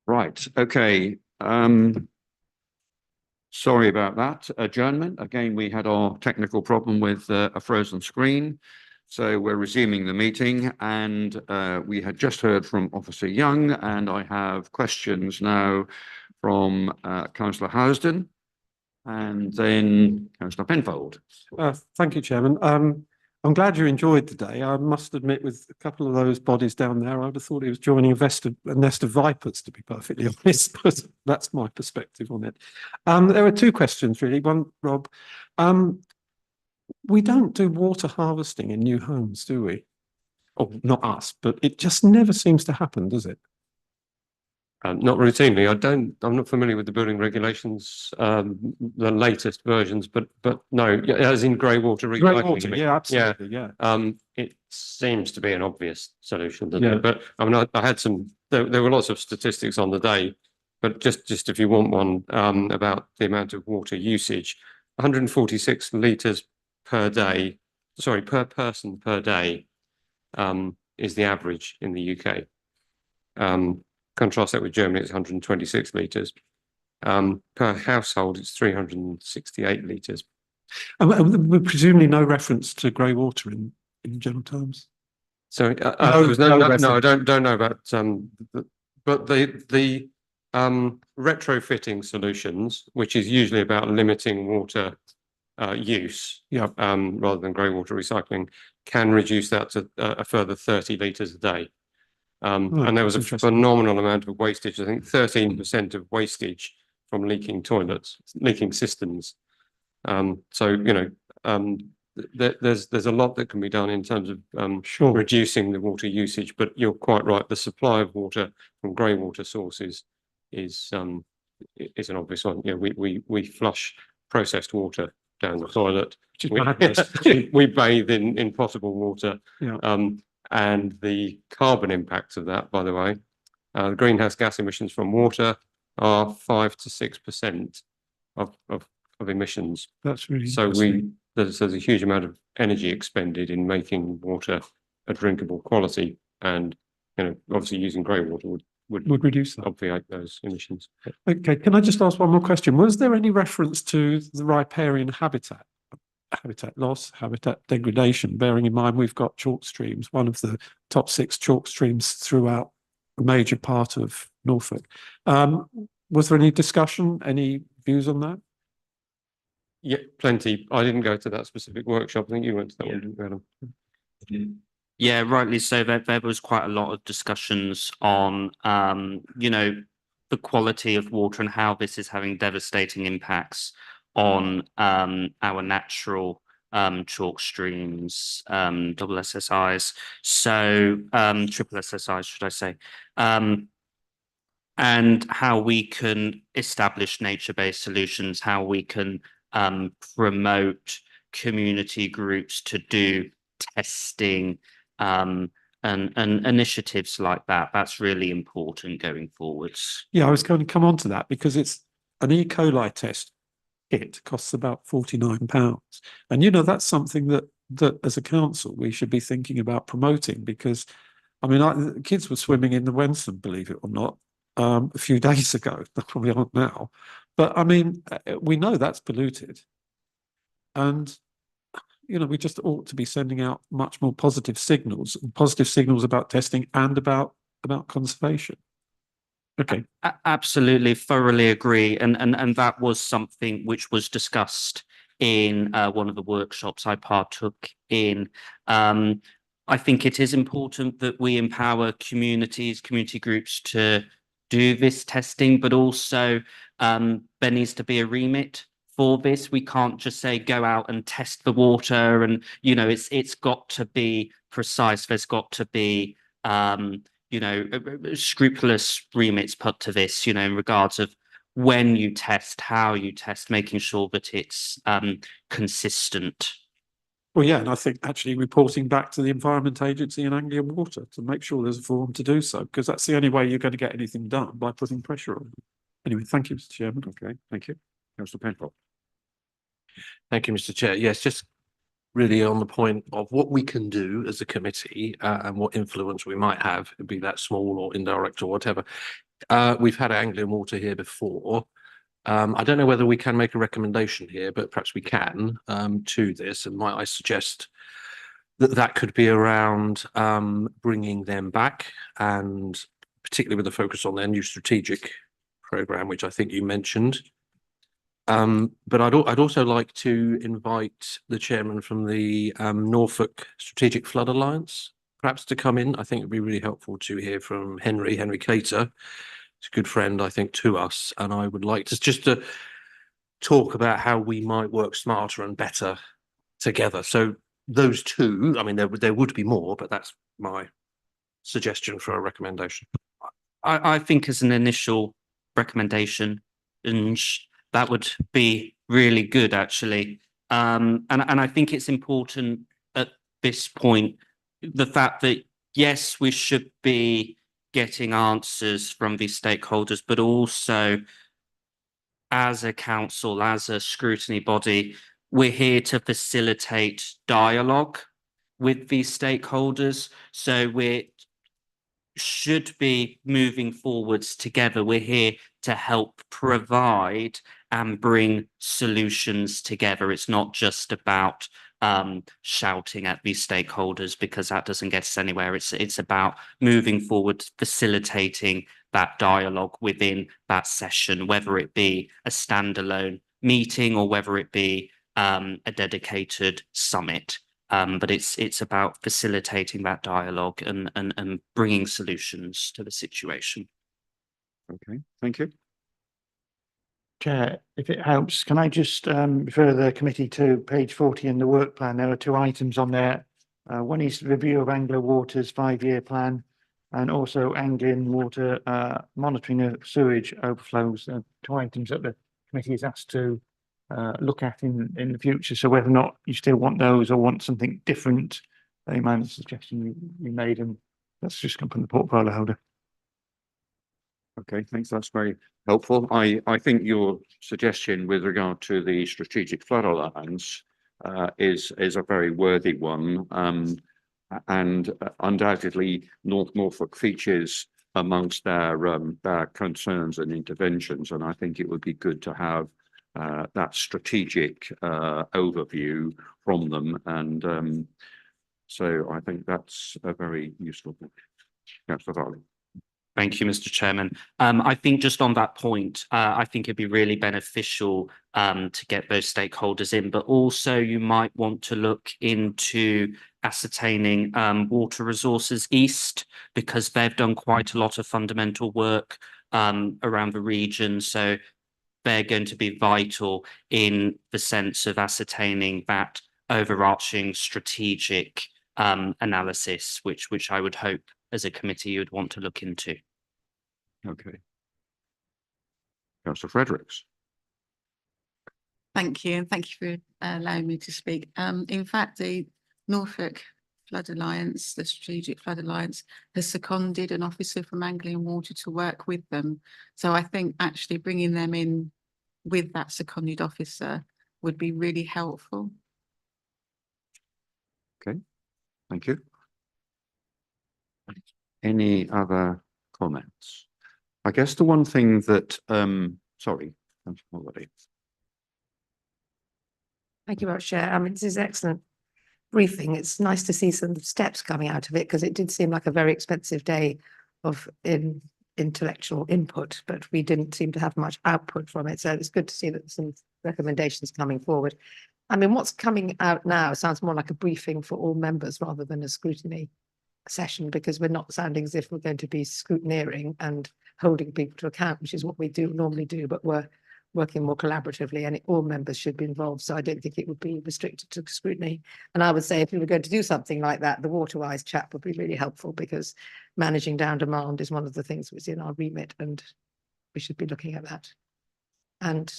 Right, okay. Sorry about that. Adjournment. Again, we had our technical problem with a frozen screen. So we're resuming the meeting, and we had just heard from Officer Young, and I have questions now from Councillor Housden and then Councillor Penfold. Thank you, Chairman. I'm glad you enjoyed the day. I must admit, with a couple of those bodies down there, I would have thought he was joining a nest of vipers, to be perfectly honest, but that's my perspective on it. There are two questions, really. One, Rob, we don't do water harvesting in new homes, do we? Oh, not us, but it just never seems to happen, does it? Not routinely. I'm not familiar with the building regulations, the latest versions, but no, as in grey water recycling. Grey water, yeah, absolutely, yeah. It seems to be an obvious solution, doesn't it? But I mean, I had some. There were lots of statistics on the day, but just if you want one about the amount of water usage, 146 litres per day. Sorry, per person per day is the average in the UK. Contrast that with Germany, it's 126 litres. Per household, it's 368 litres. Presumably no reference to grey water in general terms. So no, I don't know about but the retrofitting solutions, which is usually about limiting water use, rather than grey water recycling, can reduce that to a further 30 litres a day. And there was a phenomenal amount of wastage. I think 13% of wastage from leaking toilets, leaking systems. So you know, there's a lot that can be done in terms of reducing the water usage. But you're quite right. The supply of water from grey water sources is an obvious one. You know, we flush processed water down the toilet. We bathe in potable water. And the carbon impact of that, by the way, the greenhouse gas emissions from water are 5 to 6% of emissions. That's really so. There's a huge amount of energy expended in making water a drinkable quality, and you know, obviously using grey water would reduce that, obviate those emissions. Okay, can I just ask one more question? Was there any reference to the riparian habitat loss, habitat degradation, bearing in mind we've got chalk streams, one of the top 6 chalk streams throughout a major part of Norfolk? Was there any discussion, any views on that? Yeah, plenty. I didn't go to that specific workshop. I think you went to that one, didn't you, Adam? Yeah, rightly so. There was quite a lot of discussions on, you know, the quality of water and how this is having devastating impacts on our natural chalk streams, double SSIs, so triple SSIs, should I say, and how we can establish nature-based solutions, how we can promote community groups to do testing and initiatives like that. That's really important going forwards. Yeah, I was going to come on to that because it's an E. coli test. It costs about £49, and you know, that's something that as a council we should be thinking about promoting, because I mean, kids were swimming in the Wensum, believe it or not, a few days ago. They probably aren't now, but I mean, we know that's polluted, and you know, we just ought to be sending out much more positive signals about testing and about conservation. Okay. Absolutely, thoroughly agree. And that was something which was discussed in one of the workshops I partook in. I think it is important that we empower community groups to do this testing, but also there needs to be a remit for this. We can't just say go out and test the water, and you know, it's got to be precise. There's got to be you know, scrupulous remits put to this, you know, in regards of when you test, how you test, making sure that it's consistent. Well, yeah, and I think actually reporting back to the Environment Agency and Anglian Water to make sure there's a forum to do so, because that's the only way you're going to get anything done, by putting pressure on them. Anyway, thank you, Mr. Chairman. Okay, thank you. Councillor Penfold. Thank you, Mr. Chair. Yes, just really on the point of what we can do as a committee and what influence we might have, be that small or indirect or whatever. We've had Anglian Water here before. I don't know whether we can make a recommendation here, but perhaps we can to this. And might I suggest that that could be around bringing them back, and particularly with a focus on their new strategic program, which I think you mentioned. But I'd also like to invite the chairman from the Norfolk Strategic Flood Alliance, perhaps to come in. I think it'd be really helpful to hear from Henry Cater. He's a good friend, I think, to us, and I would like to just to talk about how we might work smarter and better together. So those two, I mean, there would be more, but that's my suggestion for a recommendation. I think as an initial recommendation, and that would be really good, actually. And I think it's important at this point, the fact that, yes, we should be getting answers from these stakeholders, but also as a council, as a scrutiny body, we're here to facilitate dialogue with these stakeholders. So we should be moving forwards together. We're here to help provide and bring solutions together. It's not just about shouting at these stakeholders, because that doesn't get us anywhere. It's about moving forward, facilitating that dialogue within that session, whether it be a standalone meeting or whether it be a dedicated summit. But it's about facilitating that dialogue and bringing solutions to the situation. Okay, thank you. Chair, if it helps, can I just refer the committee to page 40 in the work plan? There are two items on there. One is review of Anglo Water's 5-year plan, and also Anglian Water monitoring of sewage overflows. Two items that the committee is asked to look at in the future. So whether or not you still want those or want something different, they mind the suggestion you made, and that's just come from the portfolio holder. Okay, thanks. That's very helpful. I think your suggestion with regard to the Strategic Flood Alliance is a very worthy one. And undoubtedly North Norfolk features amongst their concerns and interventions. And I think it would be good to have that strategic overview from them. And so I think that's a very useful thing. Councillor Farley. Thank you, Mr. Chairman. I think just on that point, I think it'd be really beneficial to get those stakeholders in, but also you might want to look into ascertaining Water Resources East, because they've done quite a lot of fundamental work around the region. So they're going to be vital in the sense of ascertaining that overarching strategic analysis, which I would hope as a committee you would want to look into. Okay. Councillor Fredericks. Thank you, and thank you for allowing me to speak. In fact, the Norfolk Flood Alliance, the Strategic Flood Alliance, has seconded an officer from Anglian Water to work with them. So I think actually bringing them in with that seconded officer would be really helpful. Okay, thank you. Any other comments? I guess the one thing that, sorry, already. Thank you very much, Chair. I mean, this is excellent briefing. It's nice to see some steps coming out of it, because it did seem like a very expensive day of intellectual input, but we didn't seem to have much output from it. So it's good to see that some recommendations coming forward. I mean, what's coming out now sounds more like a briefing for all members rather than a scrutiny session, because we're not sounding as if we're going to be scrutineering and holding people to account, which is what we do normally do, but we're working more collaboratively, and all members should be involved. So I don't think it would be restricted to scrutiny. And I would say if we were going to do something like that, the Waterwise chat would be really helpful, because managing down demand is one of the things that's in our remit, and we should be looking at that. And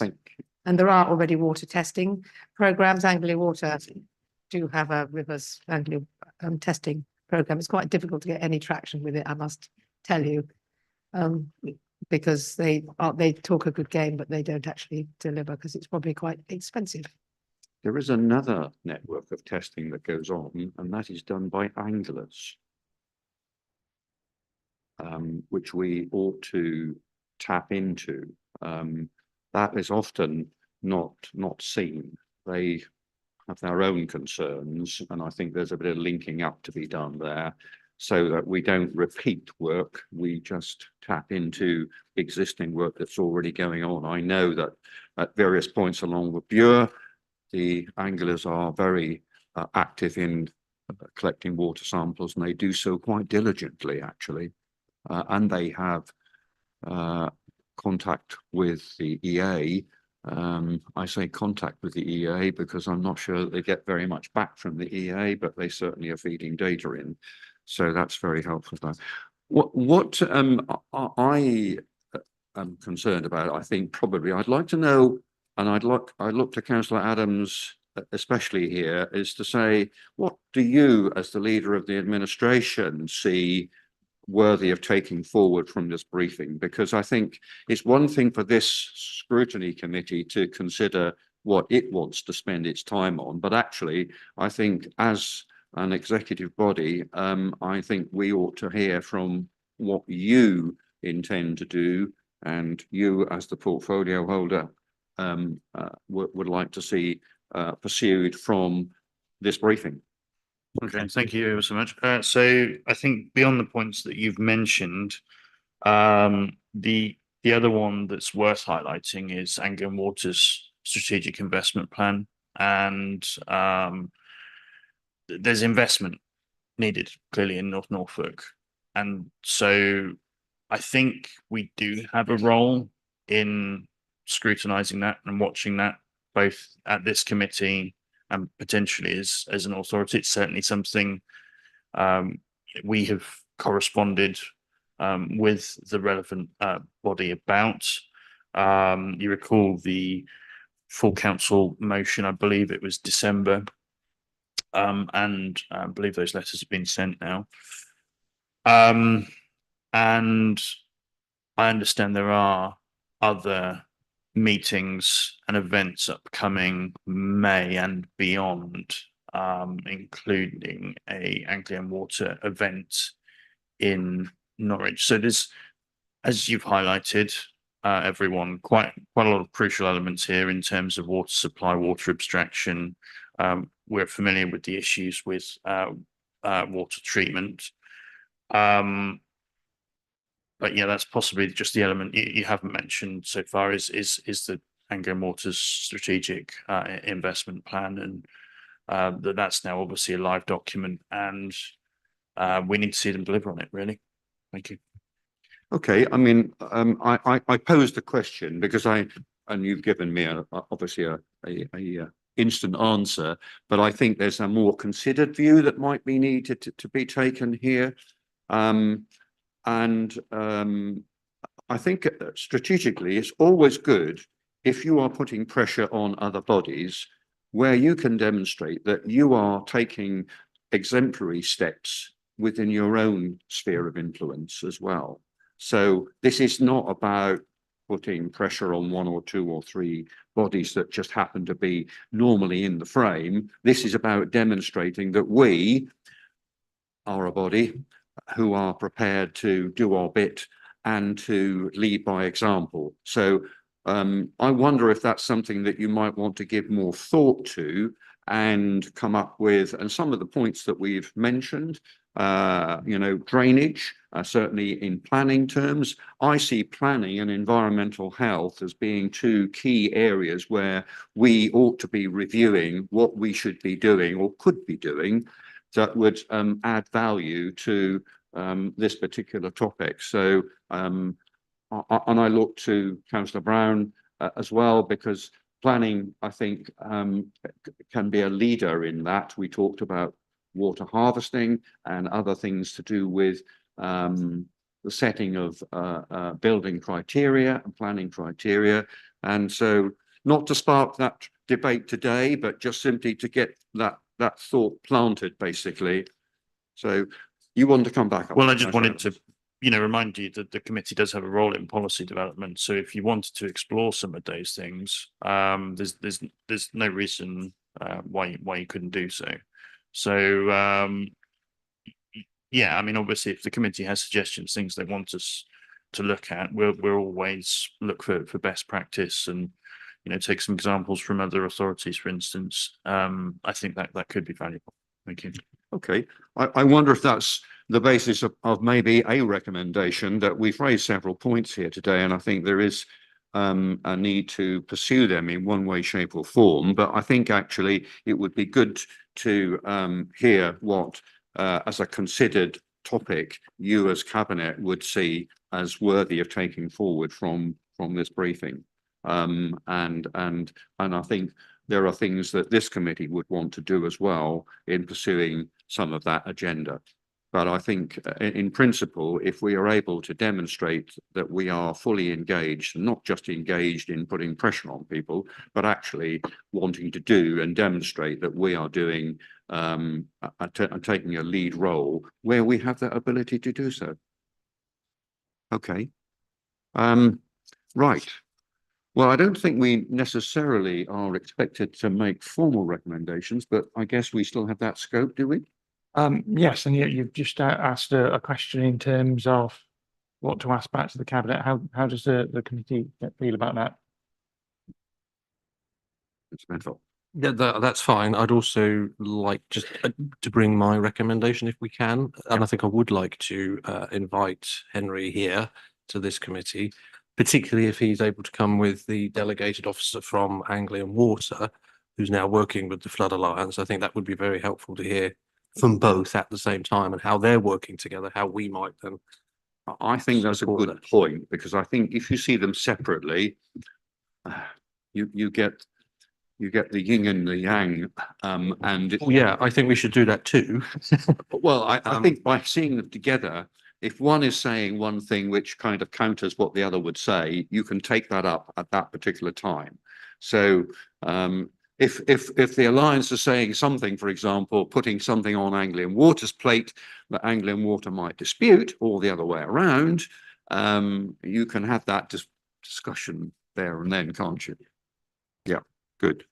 there are already water testing programs. Anglia Water do have a rivers Anglia testing program. It's quite difficult to get any traction with it, I must tell you, because they talk a good game, but they don't actually deliver, because it's probably quite expensive. There is another network of testing that goes on, and that is done by anglers. which we ought to tap into. That is often not seen. They have their own concerns, and I think there's a bit of linking up to be done there, so that we don't repeat work, we just tap into existing work that's already going on. I know that at various points along the Bure, the anglers are very active in collecting water samples, and they do so quite diligently, actually. And they have contact with the EA. I say contact with the EA because I'm not sure that they get very much back from the EA, but they certainly are feeding data in. So that's very helpful. What I am concerned about, I think probably I'd like to know, and I look to Councillor Adams especially here, is to say, what do you as the leader of the administration see worthy of taking forward from this briefing? Because I think it's one thing for this scrutiny committee to consider what it wants to spend its time on, but actually I think as an executive body, I think we ought to hear from what you intend to do, and you as the portfolio holder would like to see pursued from this briefing. Okay, thank you ever so much. So I think beyond the points that you've mentioned, the other one that's worth highlighting is Anglian Water's strategic investment plan, and there's investment needed clearly in North Norfolk, and so I think we do have a role in scrutinising that and watching that, both at this committee and potentially as an authority. It's certainly something we have corresponded with the relevant body about. You recall the full council motion, I believe it was December, and I believe those letters have been sent now. And I understand there are other meetings and events upcoming May and beyond, including a Anglian Water event in Norwich. So there's, as you've highlighted, everyone, quite a lot of crucial elements here in terms of water supply, water abstraction. We're familiar with the issues with water treatment. But yeah, that's possibly just the element you haven't mentioned so far is the Anglian Water's strategic investment plan, and that's now obviously a live document, and we need to see them deliver on it, really. Thank you. Okay, I mean, I posed the question because and you've given me obviously a instant answer, but I think there's a more considered view that might be needed to be taken here. I think strategically, it's always good if you are putting pressure on other bodies where you can demonstrate that you are taking exemplary steps within your own sphere of influence as well. So this is not about putting pressure on one or two or three bodies that just happen to be normally in the frame. This is about demonstrating that we are a body who are prepared to do our bit and to lead by example. So I wonder if that's something that you might want to give more thought to and come up with, and some of the points that we've mentioned, drainage, certainly in planning terms. I see planning and environmental health as being two key areas where we ought to be reviewing what we should be doing or could be doing that would add value to this particular topic. So, and I look to Councillor Brown as well, because planning, I think, can be a leader in that. We talked about water harvesting and other things to do with the setting of building criteria and planning criteria. And so not to spark that debate today, but just simply to get that thought planted, basically. So you want to come back? Well, I just wanted to, remind you that the committee does have a role in policy development. So if you wanted to explore some of those things, there's no reason why you couldn't do so. So yeah, I mean, obviously, if the committee has suggestions, things they want us to look at, we'll always look for best practice and, you know, take some examples from other authorities, for instance. I think that could be valuable. Thank you. Okay, I wonder if that's the basis of maybe a recommendation that we've raised several points here today, and I think there is a need to pursue them in one way, shape or form. But I think actually it would be good to hear what, as a considered topic, you as cabinet would see as worthy of taking forward from this briefing. And I think there are things that this committee would want to do as well in pursuing some of that agenda. But I think in principle, if we are able to demonstrate that we are fully engaged, not just engaged in putting pressure on people, but actually wanting to do and demonstrate that we are doing and taking a lead role where we have that ability to do so. Okay. Right. Well, I don't think we necessarily are expected to make formal recommendations, but I guess we still have that scope, do we? Yes, and you've just asked a question in terms of what to ask back to the cabinet. How does the committee feel about that? It's mental. Yeah, that's fine. I'd also like just to bring my recommendation if we can. And I think I would like to invite Henry here to this committee, particularly if he's able to come with the delegated officer from Anglian Water, who's now working with the Flood Alliance. I think that would be very helpful to hear from both at the same time and how they're working together, how we might then. I think that's a good point, because I think if you see them separately, you get the yin and the yang, and Yeah, I think we should do that too. well, I think by seeing them together, if one is saying one thing which kind of counters what the other would say, you can take that up at that particular time. So if the Alliance is saying something, for example, putting something on Anglian Water's plate that Anglian Water might dispute, or the other way around, you can have that discussion there and then, can't you? Yeah, good.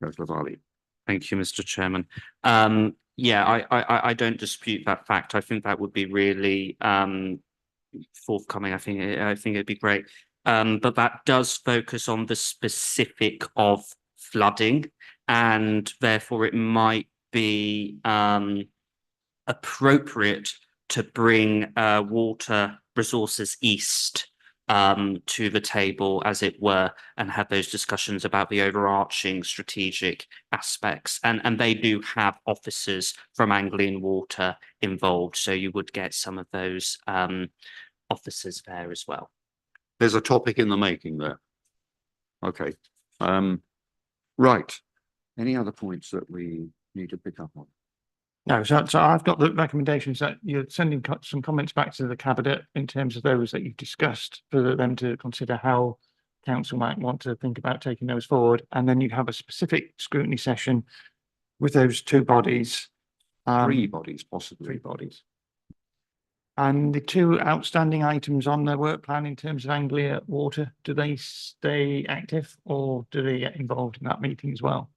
Councillor Varley. Thank you, Mr. Chairman. Yeah, I don't dispute that fact. I think that would be really forthcoming. I think it'd be great. But that does focus on the specific of flooding, and therefore it might be appropriate to bring Water Resources East to the table, as it were, and have those discussions about the overarching strategic aspects. And they do have officers from Anglian Water involved, so you would get some of those officers there as well. There's a topic in the making there. Okay. Right. Any other points that we need to pick up on? No, so I've got the recommendations that you're sending some comments back to the cabinet in terms of those that you've discussed for them to consider how council might want to think about taking those forward. And then you have a specific scrutiny session with those two bodies. 3 bodies, possibly. 3 bodies. And the 2 outstanding items on the work plan in terms of Anglia Water, do they stay active or do they get involved in that meeting as well?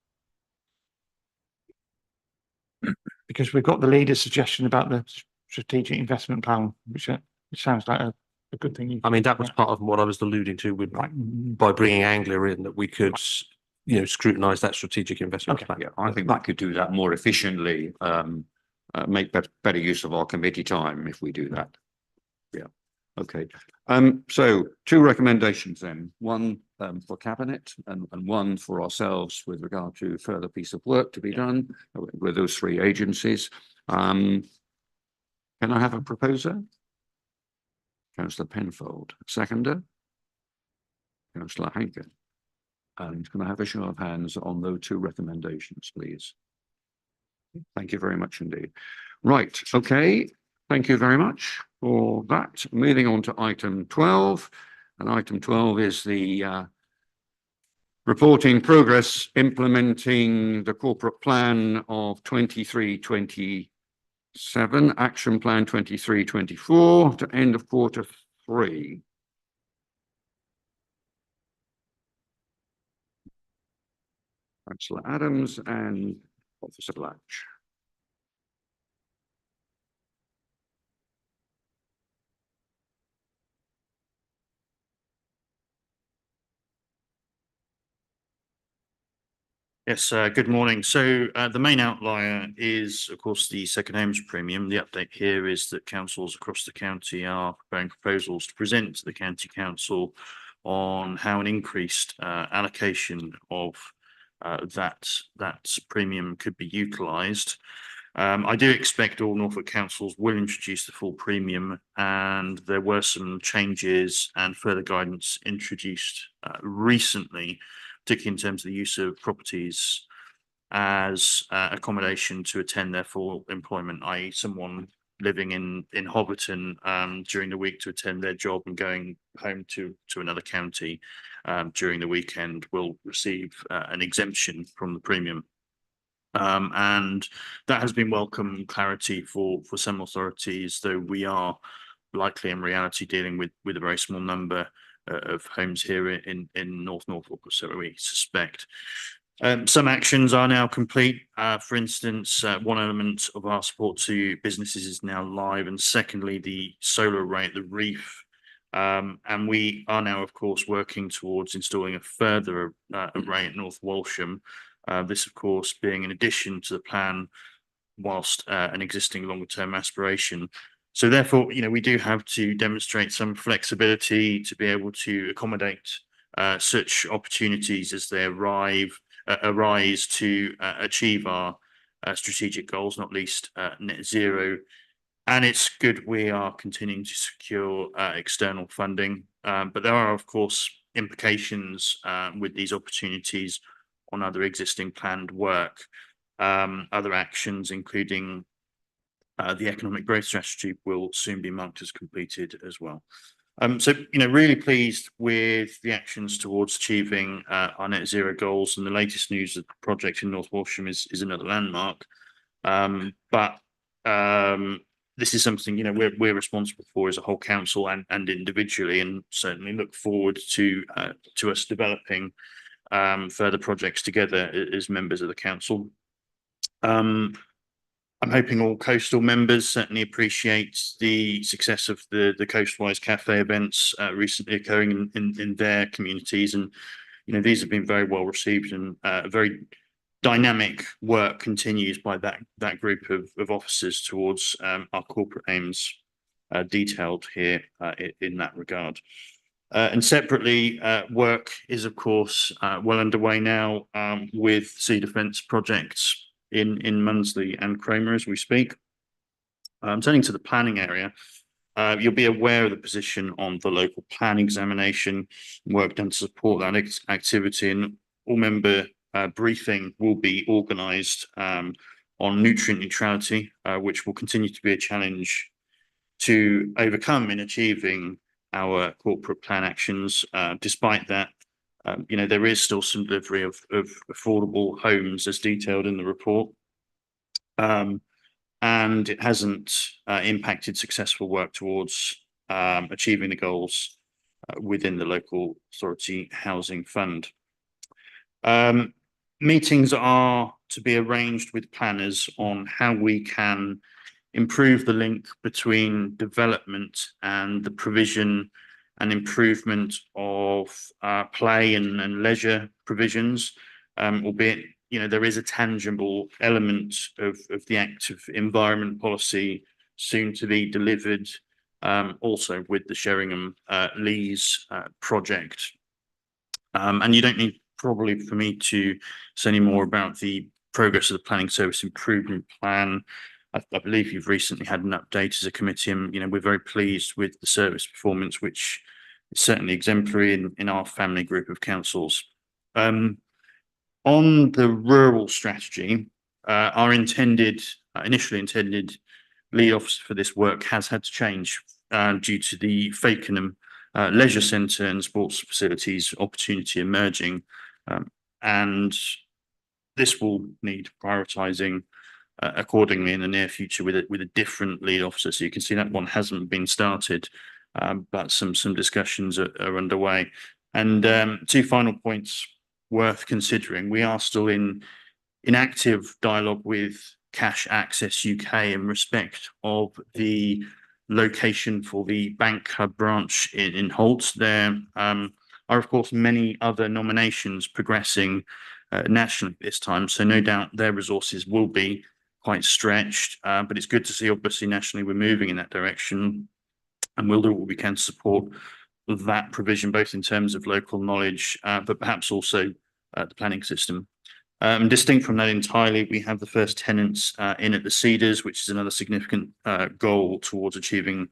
Because we've got the leader's suggestion about the strategic investment plan, which sounds like a good thing. I mean, that was part of what I was alluding to with by bringing Anglia in, that we could, you know, scrutinise that strategic investment plan. Yeah, I think that could do that more efficiently, make better use of our committee time if we do that. Yeah. Okay. So 2 recommendations then, one for cabinet and one for ourselves with regard to further piece of work to be done with those 3 agencies. Can I have a proposer? Councillor Penfold. Seconder? Councillor Hankin. And can I have a show of hands on those 2 recommendations, please? Thank you very much indeed. Right. Okay. Thank you very much for that. Moving on to item 12. And item 12 is the reporting progress implementing the corporate plan of 23-27, action plan 23-24 to end of quarter 3. Councillor Adams and Officer Blatch. Yes, good morning. So the main outlier is, of course, the second homes premium. The update here is that councils across the county are preparing proposals to present to the county council on how an increased allocation of that premium could be utilised. I do expect all Norfolk councils will introduce the full premium, and there were some changes and further guidance introduced recently, particularly in terms of the use of properties as accommodation to attend their full employment, i.e. someone living in Hobbiton during the week to attend their job and going home to another county during the weekend will receive an exemption from the premium. And that has been welcome clarity for some authorities, though we are likely in reality dealing with a very small number of homes here in North Norfolk, so we suspect. Some actions are now complete. For instance, one element of our support to businesses is now live, and secondly, the solar array at the reef. And we are now, of course, working towards installing a further array at North Walsham. This, of course, being in addition to the plan, whilst an existing longer term aspiration. So therefore, we do have to demonstrate some flexibility to be able to accommodate such opportunities as they arise to achieve our strategic goals, not least net zero. And it's good we are continuing to secure external funding, but there are, of course, implications with these opportunities on other existing planned work. Other actions, including the economic growth strategy, will soon be marked as completed as well. So, really pleased with the actions towards achieving our net zero goals, and the latest news of the project in North Walsham is another landmark. But this is something we're responsible for as a whole council and individually, and certainly look forward to us developing further projects together as members of the council. I'm hoping all coastal members certainly appreciate the success of the Coastwise Cafe events recently occurring in their communities, and these have been very well received, and very dynamic work continues by that group of officers towards our corporate aims detailed here in that regard. And separately, work is, of course, well underway now with sea defence projects in Munsley and Cromer as we speak. Turning to the planning area, you'll be aware of the position on the local plan examination, work done to support that activity, and all member briefing will be organised on nutrient neutrality, which will continue to be a challenge to overcome in achieving our corporate plan actions. Despite that, there is still some delivery of affordable homes as detailed in the report. And it hasn't impacted successful work towards achieving the goals within the local authority housing fund. Meetings are to be arranged with planners on how we can improve the link between development and the provision and improvement of play and leisure provisions, albeit there is a tangible element of the active environment policy soon to be delivered, also with the Sheringham Lees project. And you don't need probably for me to say any more about the progress of the planning service improvement plan. I believe you've recently had an update as a committee, and we're very pleased with the service performance, which is certainly exemplary in our family group of councils. On the rural strategy, our initially intended lead officer for this work has had to change due to the Fakenham Leisure Centre and sports facilities opportunity emerging, and this will need prioritising accordingly in the near future with a different lead officer. So you can see that one hasn't been started, but some discussions are underway. And two final points worth considering: we are still in active dialogue with Cash Access UK in respect of the location for the Bank Hub branch in Holt. There are, of course, many other nominations progressing nationally this time. So no doubt their resources will be quite stretched, but it's good to see obviously nationally we're moving in that direction, and we'll do what we can to support that provision, both in terms of local knowledge, but perhaps also the planning system. Distinct from that entirely, we have the first tenants in at the Cedars, which is another significant goal towards achieving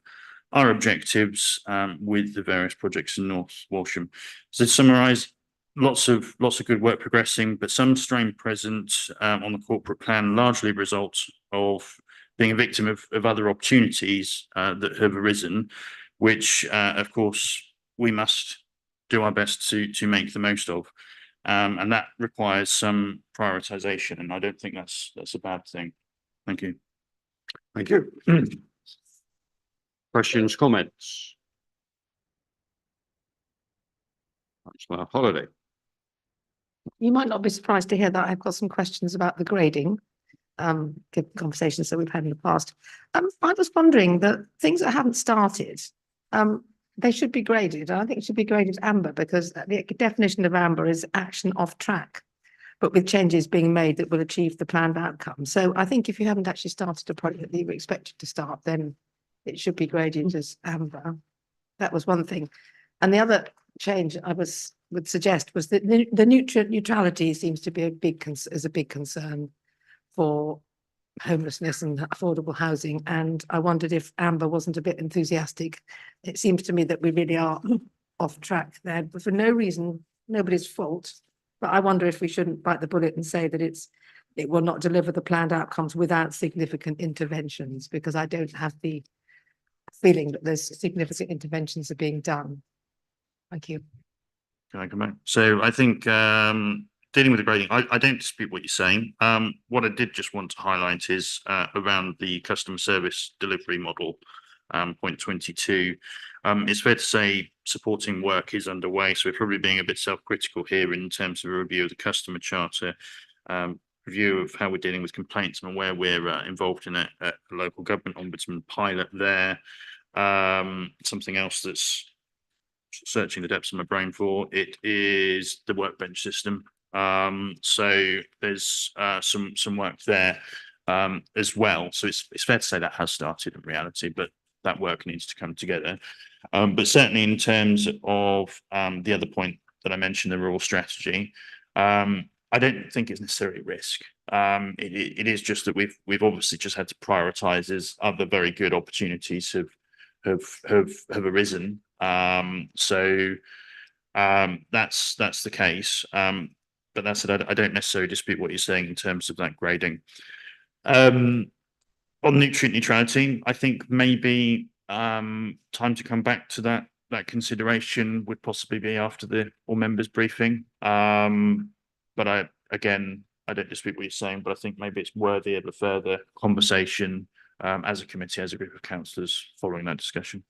our objectives with the various projects in North Walsham. So to summarise, lots of good work progressing, but some strain present on the corporate plan, largely results of being a victim of other opportunities that have arisen, which of course we must do our best to make the most of. And that requires some prioritization, and I don't think that's a bad thing. Thank you. Thank you. Questions, comments? Councillor Holiday. You might not be surprised to hear that I've got some questions about the grading, given conversations that we've had in the past. I was wondering that things that haven't started, they should be graded. I think it should be graded amber, because the definition of amber is action off track, but with changes being made that will achieve the planned outcome. So I think if you haven't actually started a project that you were expected to start, then it should be graded as amber. That was one thing. And the other change I would suggest was that the neutrality seems to be a big concern for homelessness and affordable housing. And I wondered if amber wasn't a bit enthusiastic. It seems to me that we really are off track there, but for no reason, nobody's fault. But I wonder if we shouldn't bite the bullet and say that it will not deliver the planned outcomes without significant interventions, because I don't have the feeling that there's significant interventions are being done. Thank you. Can I come back? So I think dealing with the grading, I don't dispute what you're saying. What I did just want to highlight is around the customer service delivery model, point 22. It's fair to say supporting work is underway, so we're probably being a bit self-critical here in terms of a review of the customer charter, review of how we're dealing with complaints and where we're involved in a local government ombudsman pilot there. Something else that's searching the depths of my brain for it is the workbench system. So there's some work there as well. So it's fair to say that has started in reality, but that work needs to come together. But certainly in terms of the other point that I mentioned, the rural strategy, I don't think it's necessarily a risk. It is just that we've obviously just had to prioritize as other very good opportunities have arisen. So that's the case. But that said, I don't necessarily dispute what you're saying in terms of that grading. On nutrient neutrality, I think maybe time to come back to that consideration would possibly be after the all members briefing. But I don't dispute what you're saying, but I think maybe it's worthy of a further conversation as a committee, as a group of councillors following that discussion.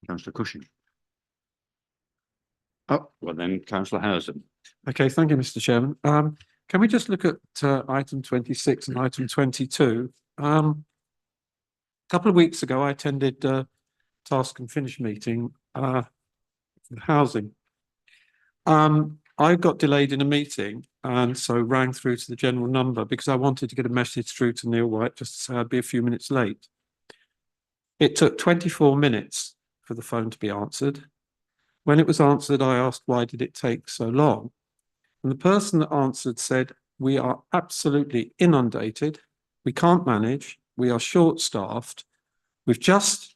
Councillor Cushing. Oh, well then, Councillor Howson. Okay, thank you, Mr. Chairman. Can we just look at item 26 and item 22? A couple of weeks ago, I attended a task and finish meeting for housing. I got delayed in a meeting and so rang through to the general number because I wanted to get a message through to Neil White just to say I'd be a few minutes late. It took 24 minutes for the phone to be answered. When it was answered, I asked, why did it take so long? And the person that answered said, we are absolutely inundated. We can't manage. We are short-staffed. We've just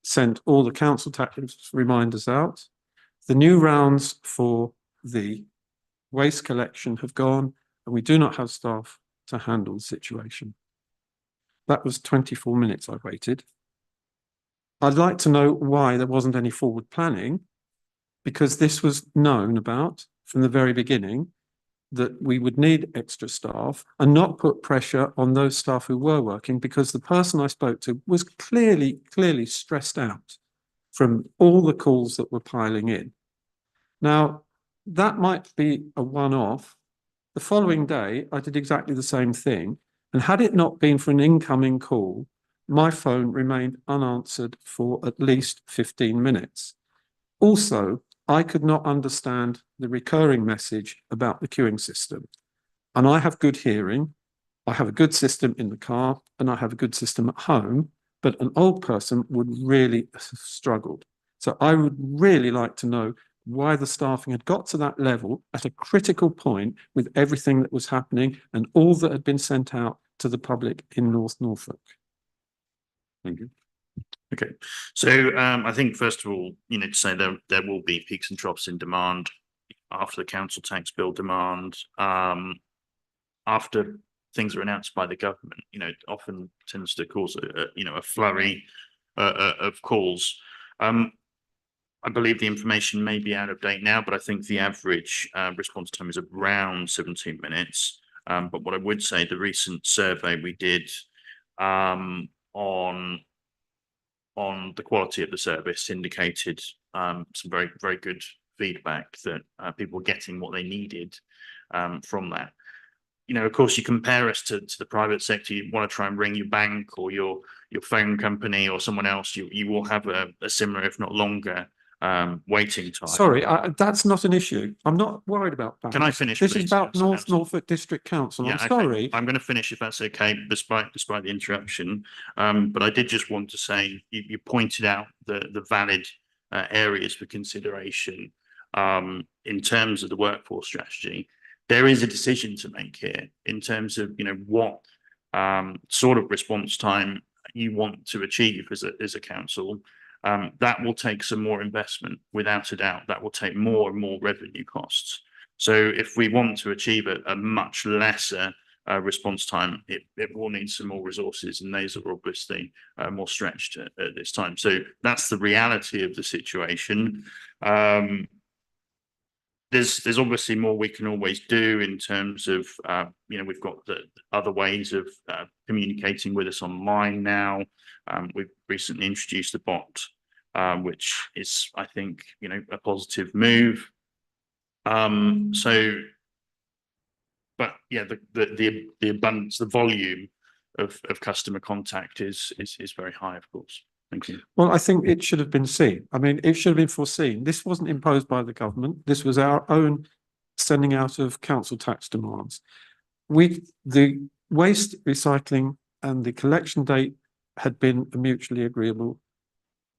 sent all the council tax reminders out. The new rounds for the waste collection have gone, and we do not have staff to handle the situation. That was 24 minutes I waited. I'd like to know why there wasn't any forward planning, because this was known about from the very beginning that we would need extra staff and not put pressure on those staff who were working, because the person I spoke to was clearly stressed out from all the calls that were piling in. Now, that might be a one-off. The following day, I did exactly the same thing. And had it not been for an incoming call, my phone remained unanswered for at least 15 minutes. Also, I could not understand the recurring message about the queuing system. And I have good hearing. I have a good system in the car and I have a good system at home, but an old person would really have struggled. So I would really like to know why the staffing had got to that level at a critical point with everything that was happening and all that had been sent out to the public in North Norfolk. Thank you. Okay, so I think first of all, to say there will be peaks and troughs in demand after the council tax bill demand, after things are announced by the government. It often tends to cause a flurry of calls. I believe the information may be out of date now, but I think the average response time is around 17 minutes. But what I would say, the recent survey we did on the quality of the service indicated some very, very good feedback that people were getting what they needed from that. Of course, you compare us to the private sector. You want to try and ring your bank or your phone company or someone else. You will have a similar, if not longer, waiting time. Sorry, that's not an issue. I'm not worried about that. Can I finish? This please? is about North Absolutely. Norfolk District Council. Yeah, I'm okay. sorry. I'm going to finish if that's okay, despite the interruption. But I did just want to say you pointed out the valid areas for consideration in terms of the workforce strategy. There is a decision to make here in terms of what sort of response time you want to achieve as a council. That will take some more investment, without a doubt. That will take more and more revenue costs. So if we want to achieve a much lesser response time, it will need some more resources, and those are obviously more stretched at this time. So that's the reality of the situation. There's obviously more we can always do in terms of, we've got the other ways of communicating with us online now. We've recently introduced the bot, which is, I think, a positive move. But yeah, the abundance, the volume of customer contact is very high, of course. Thank you. Well, I think it should have been seen. I mean, it should have been foreseen. This wasn't imposed by the government. This was our own sending out of council tax demands. The waste recycling and the collection date had been a mutually agreeable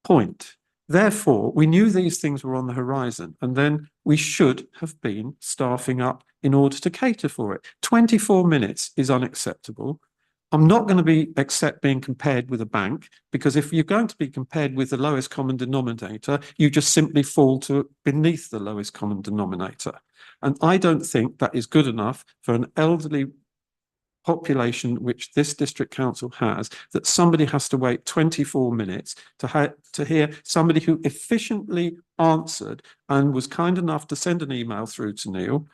point. Therefore, we knew these things were on the horizon, and then we should have been staffing up in order to cater for it. 24 minutes is unacceptable. I'm not going to accept being compared with a bank, because if you're going to be compared with the lowest common denominator, you just simply fall to beneath the lowest common denominator. And I don't think that is good enough for an elderly population which this district council has, that somebody has to wait 24 minutes to hear somebody who efficiently answered and was kind enough to send an email through to Neil.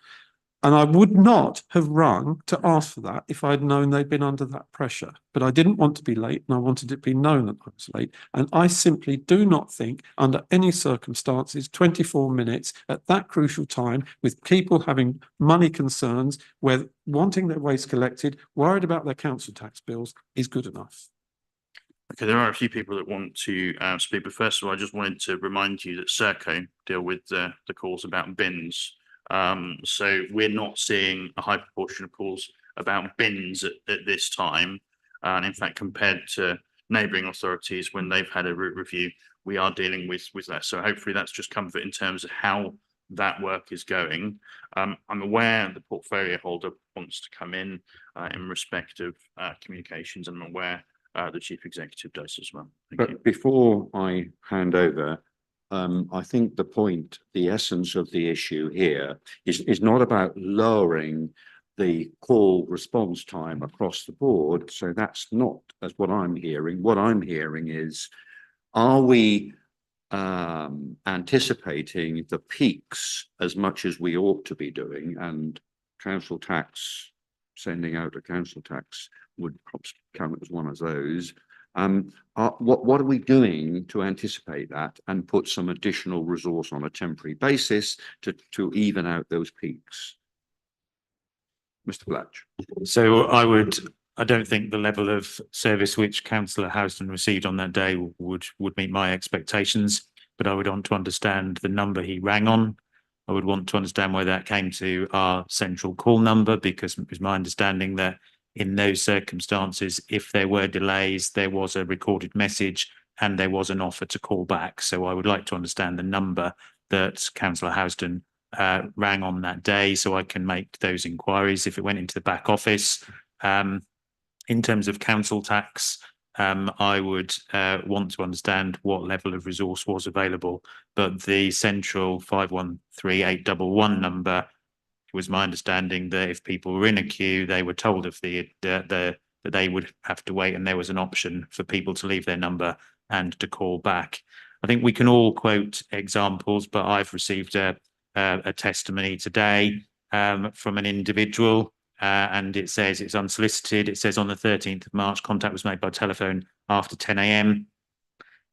And I would not have rung to ask for that if I'd known they'd been under that pressure. But I didn't want to be late, and I wanted it to be known that I was late. And I simply do not think, under any circumstances, 24 minutes at that crucial time, with people having money concerns, where wanting their waste collected, worried about their council tax bills, is good enough. Okay, there are a few people that want to speak, but first of all, I just wanted to remind you that Serco deal with the calls about bins. So we're not seeing a high proportion of calls about bins at this time. And in fact, compared to neighbouring authorities, when they've had a route review, we are dealing with that. So hopefully that's just comfort in terms of how that work is going. I'm aware the portfolio holder wants to come in respect of communications, and I'm aware the chief executive does as well. Thank you. Before I hand over, I think the essence of the issue here is not about lowering the call response time across the board. So that's not as what I'm hearing. What I'm hearing is, are we anticipating the peaks as much as we ought to be doing? And council tax, sending out a council tax would perhaps count as one of those. What are we doing to anticipate that and put some additional resource on a temporary basis to even out those peaks? Mr. Blatch. So I don't think the level of service which Councillor Houston received on that day would meet my expectations. but I would want to understand the number he rang on. I would want to understand whether that came to our central call number, because it was my understanding that in those circumstances, if there were delays, there was a recorded message and there was an offer to call back. So I would like to understand the number that Councillor Housden rang on that day, so I can make those inquiries if it went into the back office. In terms of council tax, I would want to understand what level of resource was available, but the central 513811 number, it was my understanding that if people were in a queue, they were told of that they would have to wait, and there was an option for people to leave their number and to call back. I think we can all quote examples, but I've received a testimony today from an individual, and it says it's unsolicited. It says on the 13th of March, contact was made by telephone after 10 a.m.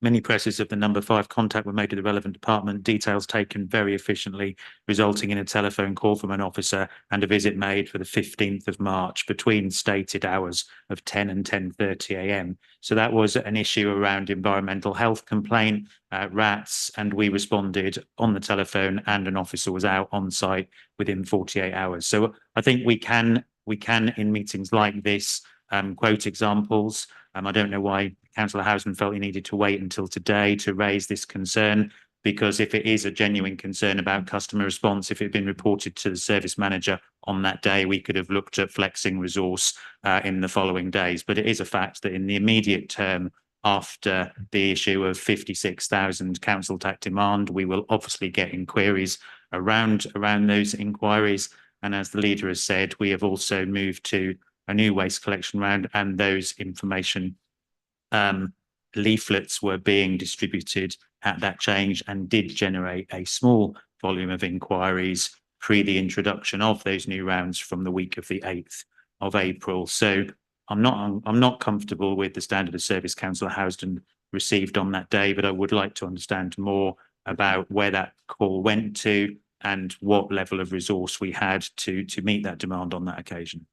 Many presses of the number 5 contact were made to the relevant department, details taken very efficiently, resulting in a telephone call from an officer and a visit made for the 15th of March between stated hours of 10 and 10:30 a.m. So that was an issue around environmental health complaint, rats, and we responded on the telephone, and an officer was out on site within 48 hours. So I think we can in meetings like this quote examples. I don't know why Councillor Housden felt he needed to wait until today to raise this concern, because if it is a genuine concern about customer response, if it had been reported to the service manager on that day, we could have looked at flexing resource in the following days. But it is a fact that in the immediate term, after the issue of 56,000 council tax demand, we will obviously get inquiries around those inquiries. And as the leader has said, we have also moved to a new waste collection round, and those information leaflets were being distributed at that change and did generate a small volume of inquiries pre the introduction of those new rounds from the week of the 8th of April. So I'm not comfortable with the standard of service Councillor Housden received on that day, but I would like to understand more about where that call went to and what level of resource we had to meet that demand on that occasion.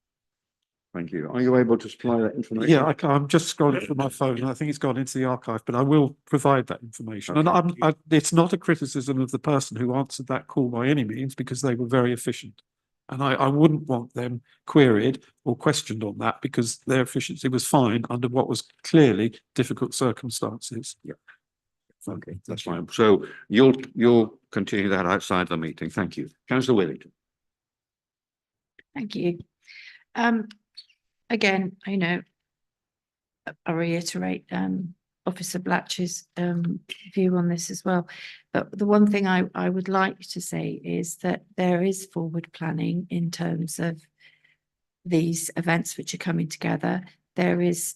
Thank you. Are you able to supply that information? Yeah, I'm just scrolling through my phone, and I think it's gone into the archive, but I will provide that information. And it's not a criticism of the person who answered that call by any means, because they were very efficient. And I wouldn't want them queried or questioned on that, because their efficiency was fine under what was clearly difficult circumstances. Yeah. Okay, that's fine. So you'll continue that outside the meeting. Thank you. Councillor Withington. Thank you. Again, I reiterate Officer Blatch's view on this as well. But the one thing I would like to say is that there is forward planning in terms of these events which are coming together. There is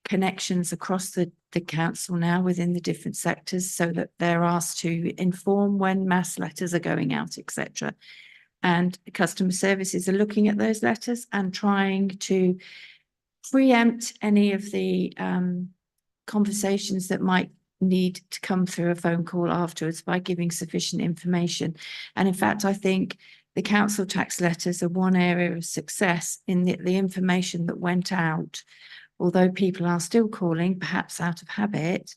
connections across the council now within the different sectors, so that they're asked to inform when mass letters are going out, etc. And customer services are looking at those letters and trying to preempt any of the conversations that might need to come through a phone call afterwards by giving sufficient information. And in fact, I think the council tax letters are one area of success in the information that went out. Although people are still calling, perhaps out of habit,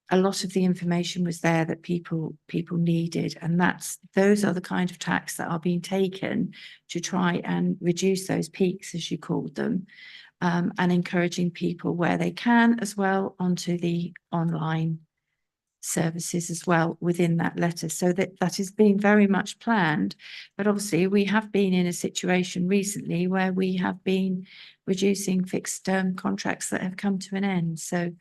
a lot of the information was there that people needed, and those are the kind of tax that are being taken to try and reduce those peaks, as you called them, and encouraging people where they can as well onto the online services as well within that letter. So that is being very much planned. But obviously we have been in a situation recently where we have been reducing fixed term contracts that have come to an end. So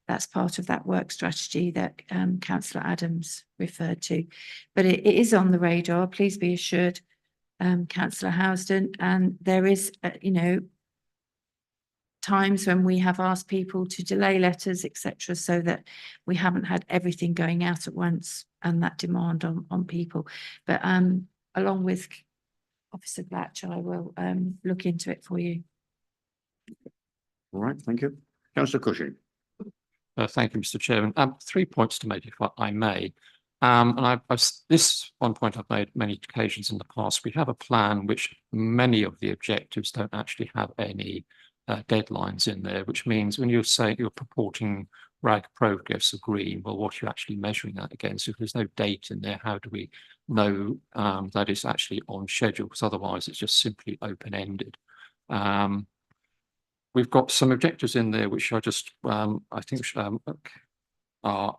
that's part of that work strategy that Councillor Adams referred to. But it is on the radar, please be assured, Councillor Housden, and there is, times when we have asked people to delay letters, etc., so that we haven't had everything going out at once and that demand on people. But along with Officer Blatch, I will look into it for you. All right, thank you. Councillor Cushing. Thank you, Mr. Chairman. 3 points to make, if I may. This one point I've made many occasions in the past. We have a plan which many of the objectives don't actually have any deadlines in there, which means when you say you're purporting RAG progress of green, well, what are you actually measuring that against? If there's no date in there, how do we know that it's actually on schedule? Because otherwise it's just simply open-ended. We've got some objectives in there which are just, I think, are, and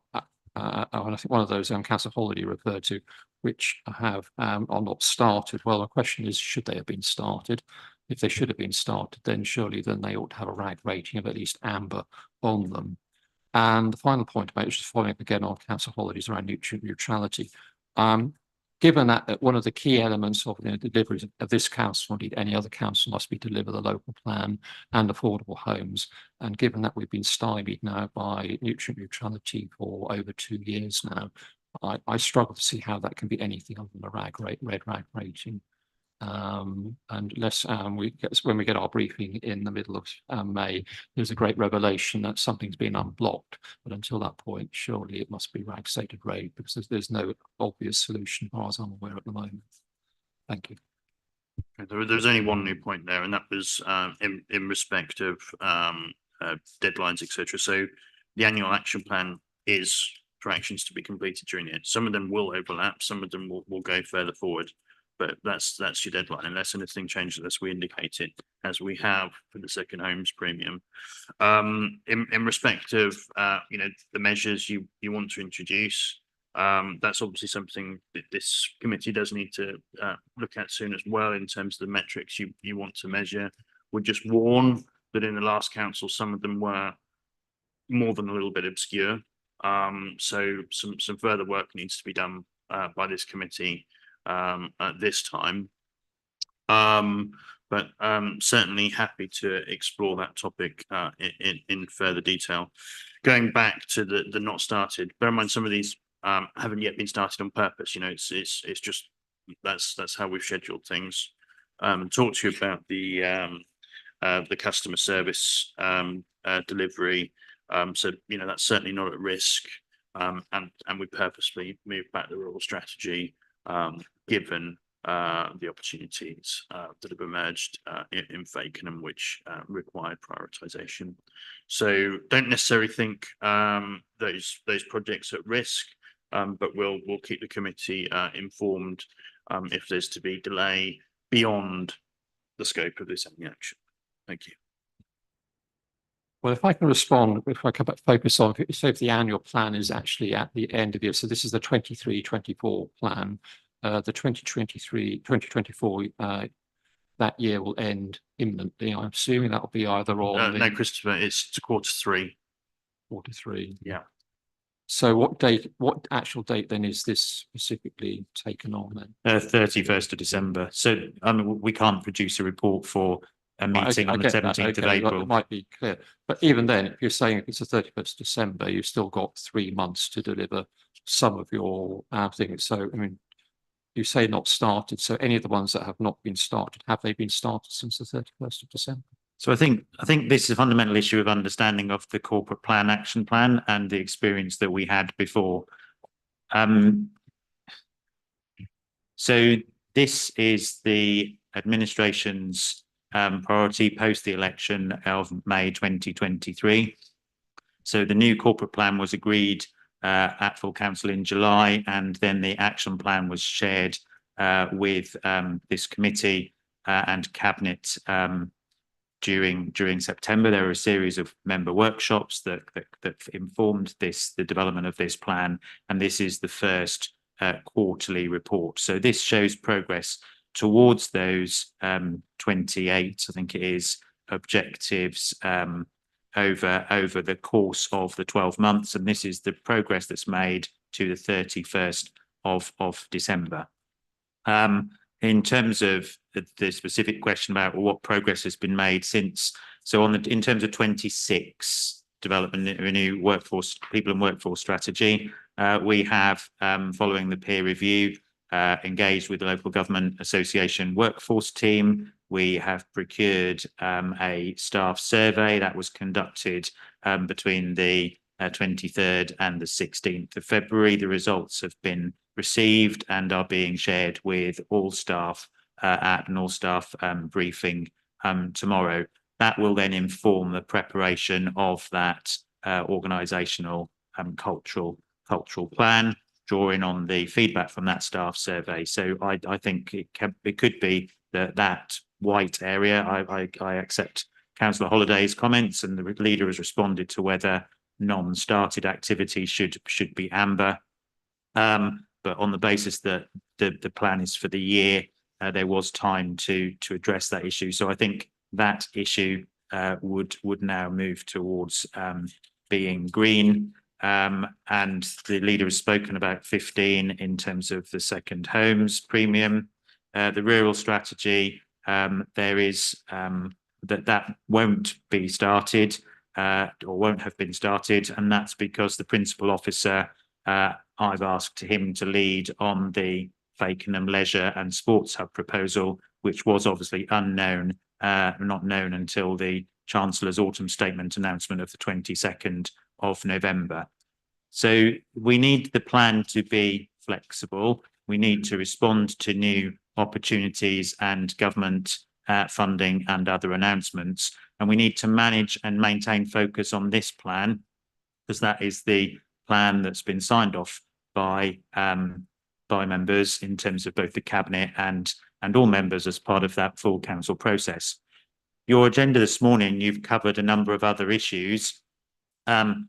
I think one of those Councillor Holiday referred to, which are not started. Well, the question is, should they have been started? If they should have been started, then surely they ought to have a RAG rating of at least amber on them. And the final point about it, which is following up again on Councillor Holiday's around nutrient neutrality. Given that one of the key elements of the delivery of this council, indeed any other council, must be deliver the local plan and affordable homes. And given that we've been stymied now by nutrient neutrality for over 2 years now, I struggle to see how that can be anything other than a red RAG rating. Unless when we get our briefing in the middle of May, there's a great revelation that something's been unblocked. But until that point, surely it must be RAG stated red, because there's no obvious solution, as far as I'm aware at the moment. Thank you. There's only one new point there, and that was in respect of deadlines, etc. So the annual action plan is for actions to be completed during it. Some of them will overlap, some of them will go further forward. But that's your deadline, unless anything changes as we indicate it, as we have for the second homes premium. In respect of the measures you want to introduce, that's obviously something that this committee does need to look at soon as well, in terms of the metrics you want to measure. We'll just warn that in the last council, some of them were more than a little bit obscure. So some further work needs to be done by this committee at this time, but certainly happy to explore that topic in further detail. Going back to the not started, bear in mind some of these haven't yet been started on purpose. It's just that's how we've scheduled things. Talk to you about the customer service delivery. So that's certainly not at risk, and we purposely moved back the rural strategy given the opportunities that have emerged in Fakenham, which required prioritisation. So don't necessarily think those projects at risk, but we'll keep the committee informed if there's to be delay beyond the scope of this action. Thank you. Well, if I can respond, if I can focus on, so if the annual plan is actually at the end of the year, so this is the 23-24 plan. The 2023-2024 that year will end imminently. I'm assuming that will be either on no, Christopher, it's Q3. Q3. Yeah. So what actual date then is this specifically taken on then? 31st of December. So we can't produce a report for a meeting on the 17th of April. It might be clear, but even then, if you're saying if it's the 31st of December, you've still got 3 months to deliver some of your things. So I mean, you say not started, so any of the ones that have not been started, have they been started since the 31st of December? So I think this is a fundamental issue of understanding of the corporate plan action plan and the experience that we had before. So this is the administration's priority post the election of May 2023. So the new corporate plan was agreed at full council in July, and then the action plan was shared with this committee and cabinet during September. There were a series of member workshops that informed the development of this plan, and this is the first quarterly report. So this shows progress towards those 28, I think it is, objectives over the course of the 12 months, and this is the progress that's made to the 31st of December. In terms of the specific question about what progress has been made since, so in terms of 26 development, a new workforce, people and workforce strategy, we have, following the peer review, engaged with the local government association workforce team. We have procured a staff survey that was conducted between the 23rd and the 16th of February. The results have been received and are being shared with all staff at an all-staff briefing tomorrow. That will then inform the preparation of that organisational cultural plan, drawing on the feedback from that staff survey. So I think it could be that white area. I accept Councillor Holliday's comments, and the leader has responded to whether non-started activities should be amber. But on the basis that the plan is for the year, there was time to address that issue. So I think that issue would now move towards being green. And the leader has spoken about 15 in terms of the second homes premium. The rural strategy, there is that won't be started or won't have been started, and that's because the principal officer, I've asked him to lead on the Fakenham Leisure and Sports Hub proposal, which was obviously unknown, not known until the Chancellor's autumn statement announcement of the 22nd of November. So we need the plan to be flexible. We need to respond to new opportunities and government funding and other announcements. And we need to manage and maintain focus on this plan, because that is the plan that's been signed off by members in terms of both the cabinet and all members as part of that full council process. Your agenda this morning, you've covered a number of other issues, and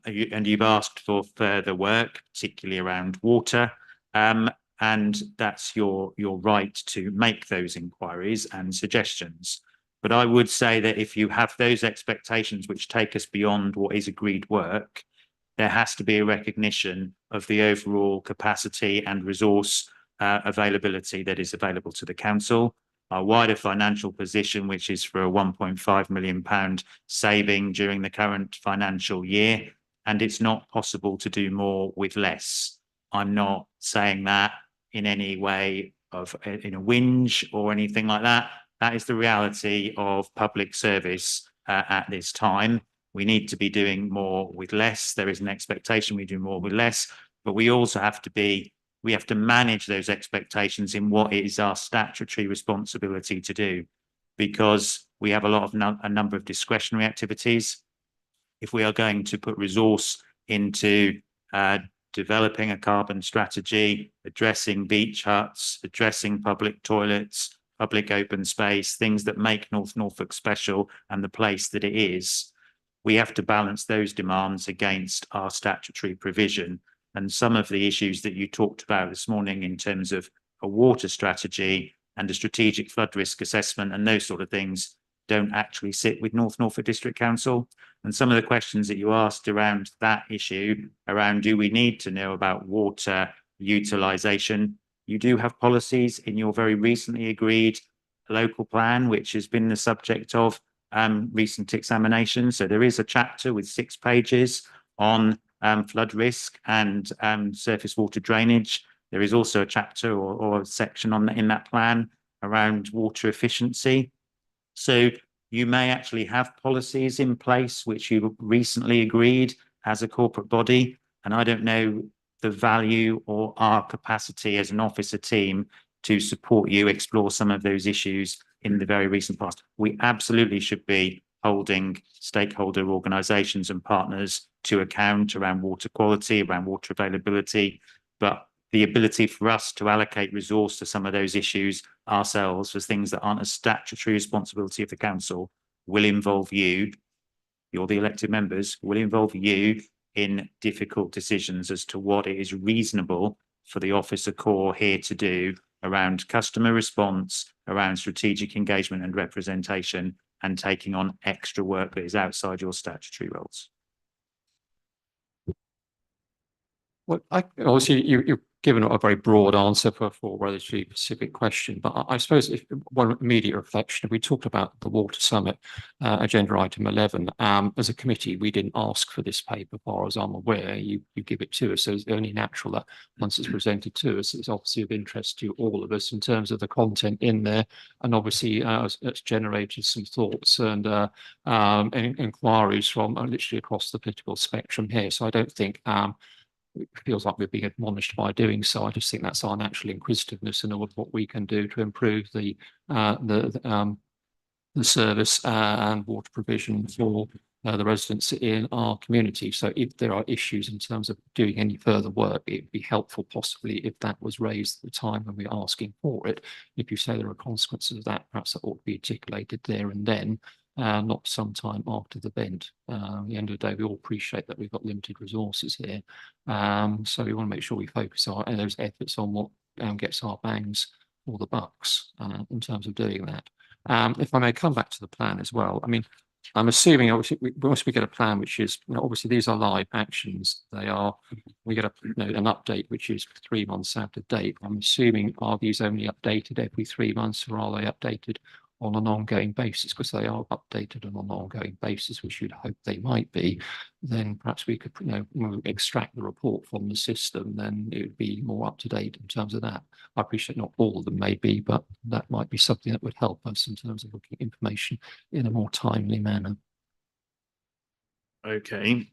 you've asked for further work, particularly around water, and that's your right to make those inquiries and suggestions. But I would say that if you have those expectations which take us beyond what is agreed work, there has to be a recognition of the overall capacity and resource availability that is available to the council. Our wider financial position, which is for a £1.5 million saving during the current financial year, and it's not possible to do more with less. I'm not saying that in any way in a whinge or anything like that. That is the reality of public service at this time. We need to be doing more with less. There is an expectation we do more with less, but we also have to manage those expectations in what is our statutory responsibility to do, because we have a number of discretionary activities. If we are going to put resource into developing a carbon strategy, addressing beach huts, addressing public toilets, public open space, things that make North Norfolk special and the place that it is, we have to balance those demands against our statutory provision. And some of the issues that you talked about this morning in terms of a water strategy and a strategic flood risk assessment and those sort of things don't actually sit with North Norfolk District Council. And some of the questions that you asked around that issue, around do we need to know about water utilisation, you do have policies in your very recently agreed local plan, which has been the subject of recent examination. So there is a chapter with 6 pages on flood risk and surface water drainage. There is also a chapter or a section in that plan around water efficiency. So you may actually have policies in place which you recently agreed as a corporate body, and I don't know the value or our capacity as an officer team to support you explore some of those issues in the very recent past. We absolutely should be holding stakeholder organisations and partners to account around water quality, around water availability, but the ability for us to allocate resource to some of those issues ourselves as things that aren't a statutory responsibility of the council will involve you, you're the elected members, will involve you in difficult decisions as to what it is reasonable for the officer corps here to do around customer response, around strategic engagement and representation, and taking on extra work that is outside your statutory roles. Well, obviously you've given a very broad answer for a relatively specific question, but I suppose if one immediate reflection, we talked about the Water Summit, agenda item 11. As a committee, we didn't ask for this paper, as far as I'm aware. You give it to us, so it's only natural that once it's presented to us, it's obviously of interest to all of us in terms of the content in there, and obviously it's generated some thoughts and inquiries from literally across the political spectrum here. So I don't think it feels like we're being admonished by doing so. I just think that's our natural inquisitiveness and all of what we can do to improve the service and water provision for the residents in our community. So if there are issues in terms of doing any further work, it'd be helpful possibly if that was raised at the time when we're asking for it. If you say there are consequences of that, perhaps that ought to be articulated there and then, not sometime after the event. At the end of the day, we all appreciate that we've got limited resources here. So we want to make sure we focus those efforts on what gets our bangs for the bucks in terms of doing that. If I may come back to the plan as well, I mean, I'm assuming obviously once we get a plan, which is, obviously these are live actions. We get an update, which is 3 months out of date. I'm assuming are these only updated every 3 months, or are they updated on an ongoing basis? Because they are updated on an ongoing basis, which you'd hope they might be. Then perhaps we could, when we extract the report from the system, then it would be more up to date in terms of that. I appreciate not all of them may be, but that might be something that would help us in terms of looking at information in a more timely manner. Okay,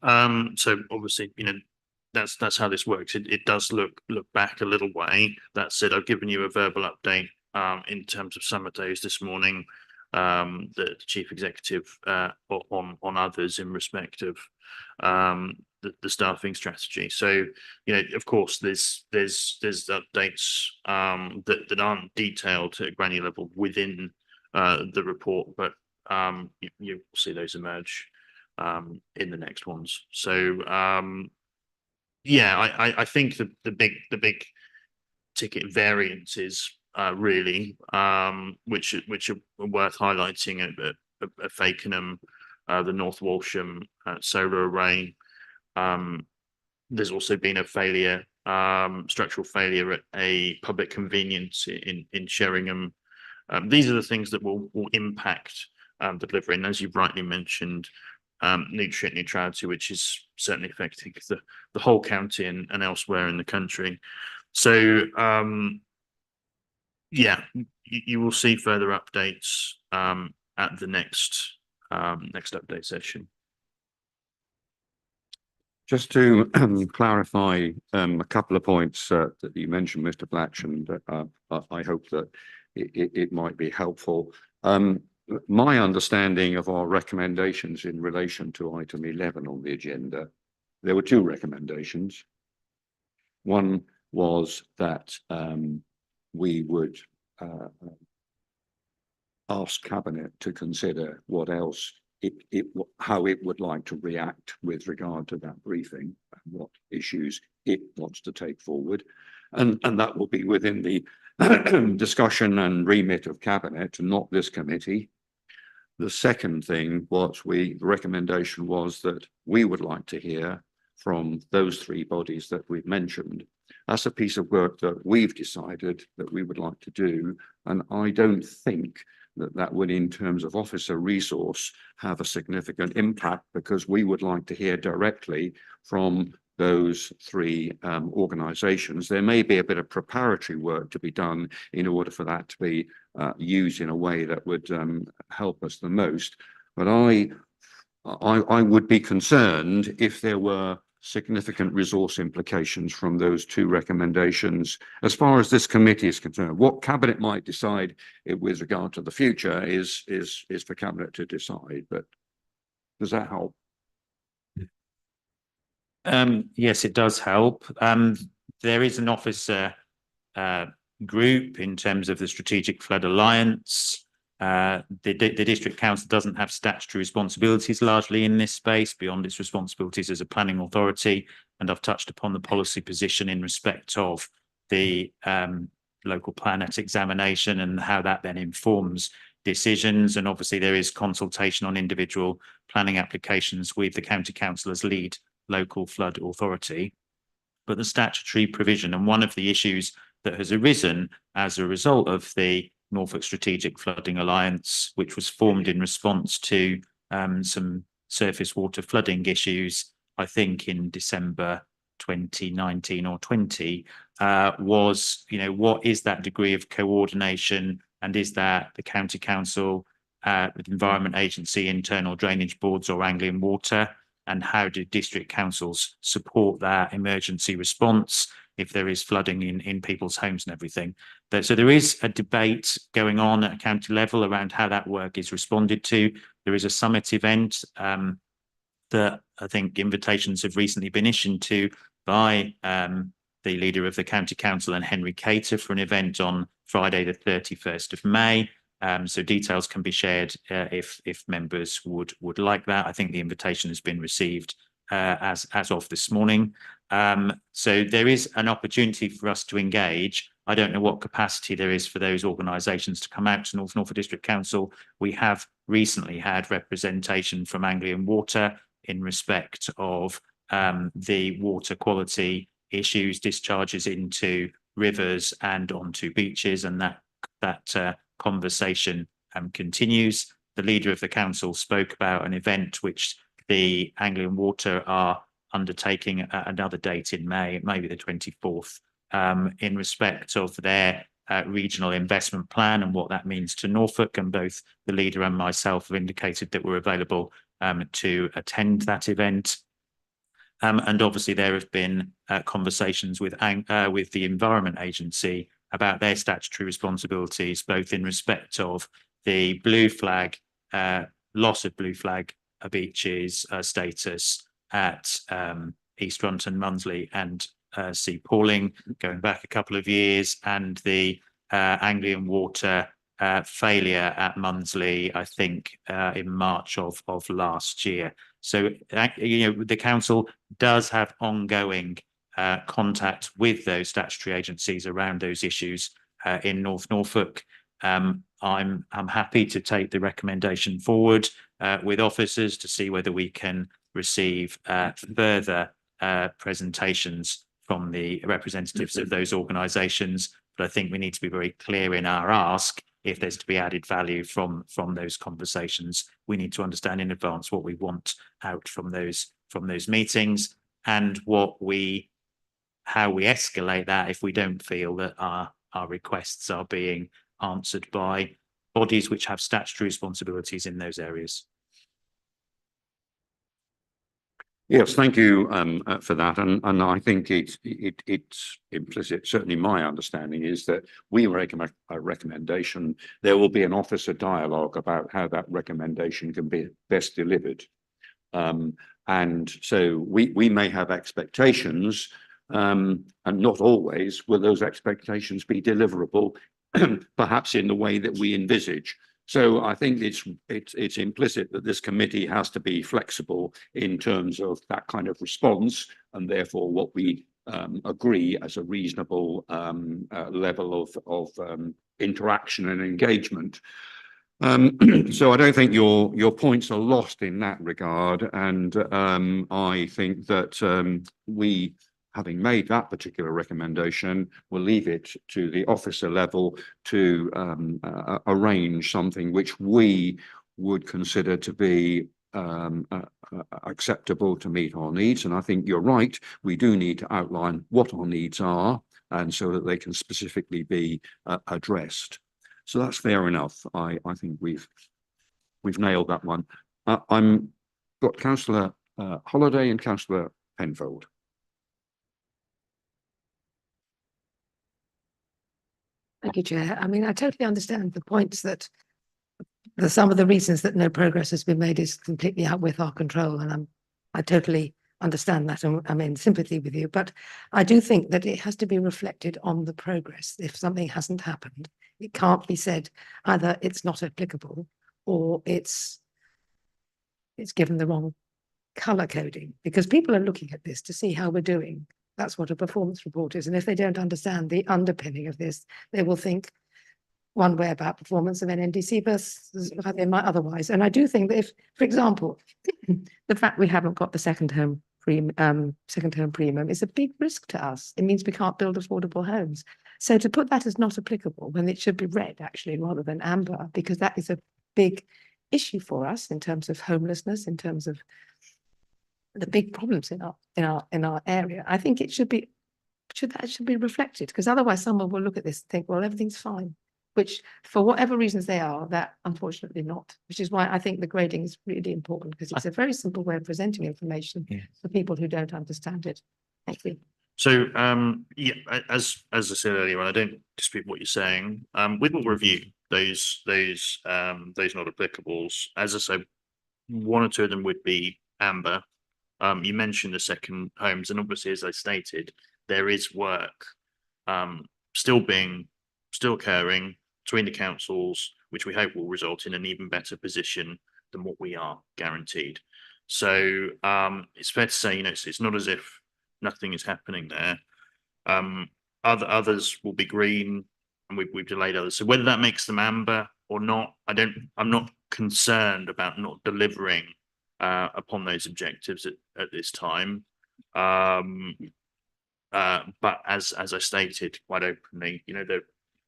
so obviously, that's how this works. It does look back a little way. That said, I've given you a verbal update in terms of summer days this morning, the chief executive on others in respect of the staffing strategy. So, of course, there's updates that aren't detailed at granular level within the report, but you'll see those emerge in the next ones. So yeah, I think the big ticket variances really which are worth highlighting at Fakenham, the North Walsham solar array. There's also been a failure, structural failure at a public convenience in Sheringham. These are the things that will impact delivery, and as you rightly mentioned, nutrient neutrality, which is certainly affecting the whole county and elsewhere in the country. So yeah, you will see further updates at the next update session. Just to clarify a couple of points that you mentioned, Mr. Blatch, and I hope that it might be helpful. My understanding of our recommendations in relation to item 11 on the agenda, there were 2 recommendations. One was that we would ask Cabinet to consider what else how it would like to react with regard to that briefing and what issues it wants to take forward. And that will be within the discussion and remit of Cabinet and not this committee. The second thing was the recommendation was that we would like to hear from those 3 bodies that we've mentioned. That's a piece of work that we've decided that we would like to do. And I don't think that would, in terms of officer resource, have a significant impact, because we would like to hear directly from those 3 organisations. There may be a bit of preparatory work to be done in order for that to be used in a way that would help us the most. But I would be concerned if there were significant resource implications from those 2 recommendations. As far as this committee is concerned, what Cabinet might decide with regard to the future is for Cabinet to decide. But does that help? Yes, it does help. There is an officer group in terms of the Strategic Flood Alliance. The District Council doesn't have statutory responsibilities largely in this space beyond its responsibilities as a planning authority. And I've touched upon the policy position in respect of the local plan at examination and how that then informs decisions. And obviously there is consultation on individual planning applications with the County Council as lead local flood authority. But the statutory provision, and one of the issues that has arisen as a result of the Norfolk Strategic Flooding Alliance, which was formed in response to some surface water flooding issues, I think in December 2019 or 20, was, what is that degree of coordination, and is that the County Council, the Environment Agency, internal drainage boards, or Anglian Water? And how do district councils support that emergency response if there is flooding in people's homes and everything? So there is a debate going on at county level around how that work is responded to. There is a summit event that I think invitations have recently been issued to by the leader of the county council and Henry Cater for an event on Friday, the 31st of May. So details can be shared if members would like that. I think the invitation has been received as of this morning. So there is an opportunity for us to engage. I don't know what capacity there is for those organisations to come out to North Norfolk District Council. We have recently had representation from Anglian Water in respect of the water quality issues, discharges into rivers and onto beaches, and that conversation continues. The leader of the council spoke about an event which the Anglian Water are undertaking at another date in May, maybe the 24th, in respect of their regional investment plan and what that means to Norfolk. And both the leader and myself have indicated that we're available to attend that event. And obviously there have been conversations with the Environment Agency about their statutory responsibilities, both in respect of the blue flag, loss of blue flag beaches status at East Runton, Munsley and Sea Palling, going back a couple of years, and the Anglian Water failure at Munsley, I think, in March of last year. So, the council does have ongoing contact with those statutory agencies around those issues in North Norfolk. I'm happy to take the recommendation forward with officers to see whether we can receive further presentations from the representatives of those organisations. But I think we need to be very clear in our ask. If there's to be added value from those conversations, we need to understand in advance what we want out from those meetings, and how we escalate that if we don't feel that our requests are being answered by bodies which have statutory responsibilities in those areas. Yes, thank you for that, and I think it's implicit. Certainly, my understanding is that we recommend a recommendation. There will be an officer dialogue about how that recommendation can be best delivered, and so we may have expectations, and not always will those expectations be deliverable, perhaps in the way that we envisage. So I think it's implicit that this committee has to be flexible in terms of that kind of response, and therefore what we agree as a reasonable level of interaction and engagement. So I don't think your points are lost in that regard, and I think that we, having made that particular recommendation, we'll leave it to the officer level to arrange something which we would consider to be acceptable to meet our needs. And I think you're right, we do need to outline what our needs are, and so that they can specifically be addressed. So that's fair enough. I think we've nailed that one. I'm got Councillor Holliday and Councillor Penfold. Thank you, Chair. I mean, I totally understand the points that some of the reasons that no progress has been made is completely out with our control, and I totally understand that, and I'm in sympathy with you. But I do think that it has to be reflected on the progress. If something hasn't happened, it can't be said either it's not applicable or it's given the wrong colour coding, because people are looking at this to see how we're doing. That's what a performance report is. And if they don't understand the underpinning of this, they will think one way about performance of NNDC versus how they might otherwise. And I do think that if, for example, the fact we haven't got the second home premium is a big risk to us. It means we can't build affordable homes. So to put that as not applicable when it should be red, actually, rather than amber, because that is a big issue for us in terms of homelessness, in terms of the big problems in our area. I think it should be reflected, because otherwise someone will look at this and think, well, everything's fine, which for whatever reasons they are, that unfortunately not, which is why I think the grading is really important, because it's a very simple way of presenting information for people who don't understand it. Thank you. So, yeah, as I said earlier, I don't dispute what you're saying. We will review those not applicables. As I say, one or two of them would be amber, you mentioned the second homes, and obviously, as I stated, there is work still occurring between the councils, which we hope will result in an even better position than what we are guaranteed. So it's fair to say, it's not as if nothing is happening there. Others will be green, and we've delayed others. So whether that makes them amber or not, I'm not concerned about not delivering upon those objectives at this time. But as I stated quite openly, that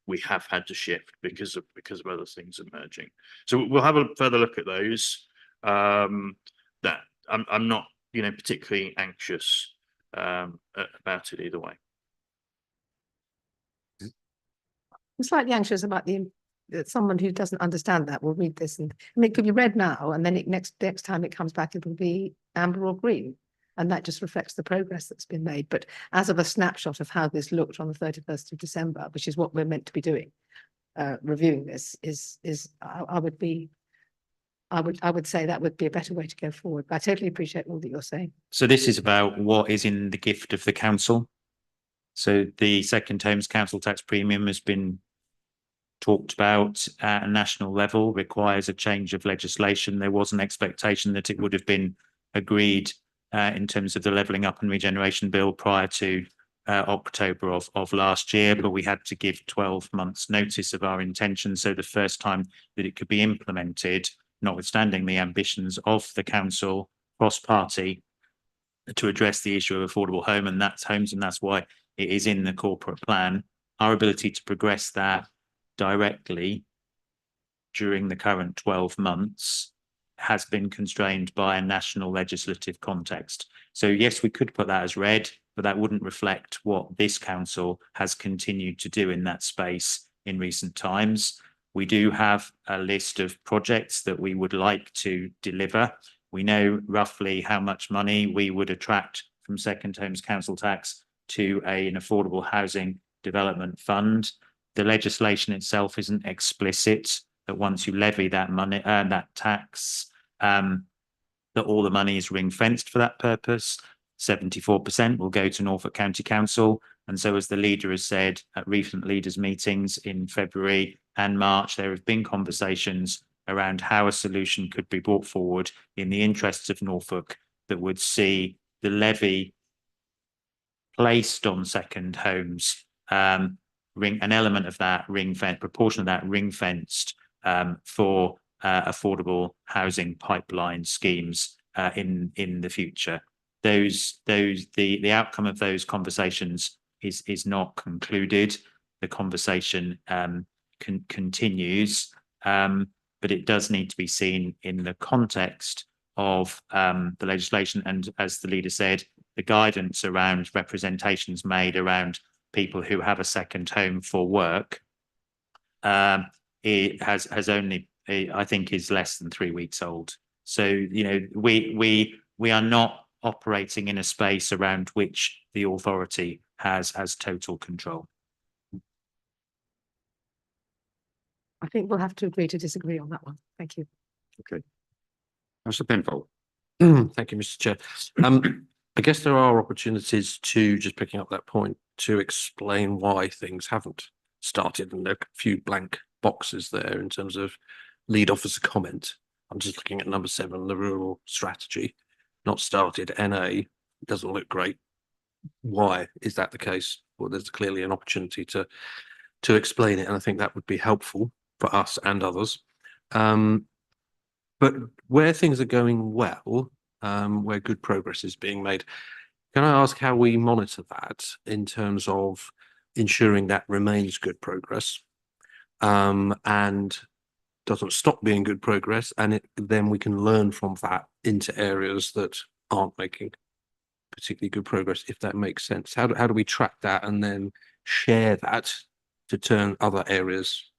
we have had to shift because of other things emerging. So we'll have a further look at those. That I'm not particularly anxious about it either way. I'm slightly anxious about that someone who doesn't understand that will read this, and I mean, it could be red now, and then next time it comes back, it'll be amber or green. And that just reflects the progress that's been made. But as of a snapshot of how this looked on the 31st of December, which is what we're meant to be doing, reviewing this I would say that would be a better way to go forward. But I totally appreciate all that you're saying. So this is about what is in the gift of the council. So the second homes council tax premium has been talked about at a national level, requires a change of legislation. There was an expectation that it would have been agreed in terms of the levelling up and regeneration bill prior to October of last year, but we had to give 12 months notice of our intention. So the first time that it could be implemented, notwithstanding the ambitions of the council cross-party to address the issue of affordable homes, and that's why it is in the corporate plan. Our ability to progress that directly during the current 12 months has been constrained by a national legislative context. So yes, we could put that as red, but that wouldn't reflect what this council has continued to do in that space in recent times. We do have a list of projects that we would like to deliver. We know roughly how much money we would attract from second homes council tax to an affordable housing development fund. The legislation itself isn't explicit that once you levy that money, that tax, that all the money is ring fenced for that purpose. 74% will go to Norfolk County Council. And so as the leader has said at recent leaders meetings in February and March, there have been conversations around how a solution could be brought forward in the interests of Norfolk that would see the levy placed on second homes, an element of that proportion of that ring fenced for affordable housing pipeline schemes in the future. The outcome of those conversations is not concluded. The conversation continues, but it does need to be seen in the context of the legislation. And as the leader said, the guidance around representations made around people who have a second home for work, it has only, I think, is less than 3 weeks old. So, we are not operating in a space around which the authority has total control. I think we'll have to agree to disagree on that one. Thank you. Okay. Councillor Penfold. Thank you, Mr. Chair. I guess there are opportunities to, just picking up that point, to explain why things haven't started, and there are a few blank boxes there in terms of lead officer comment. I'm just looking at number 7, the rural strategy, not started. NA doesn't look great. Why is that the case? Well, there's clearly an opportunity to explain it, and I think that would be helpful for us and others. But where things are going well, where good progress is being made, can I ask how we monitor that in terms of ensuring that remains good progress, and doesn't stop being good progress, and then we can learn from that into areas that aren't making particularly good progress, if that makes sense? How do we track that and then share that to turn other areas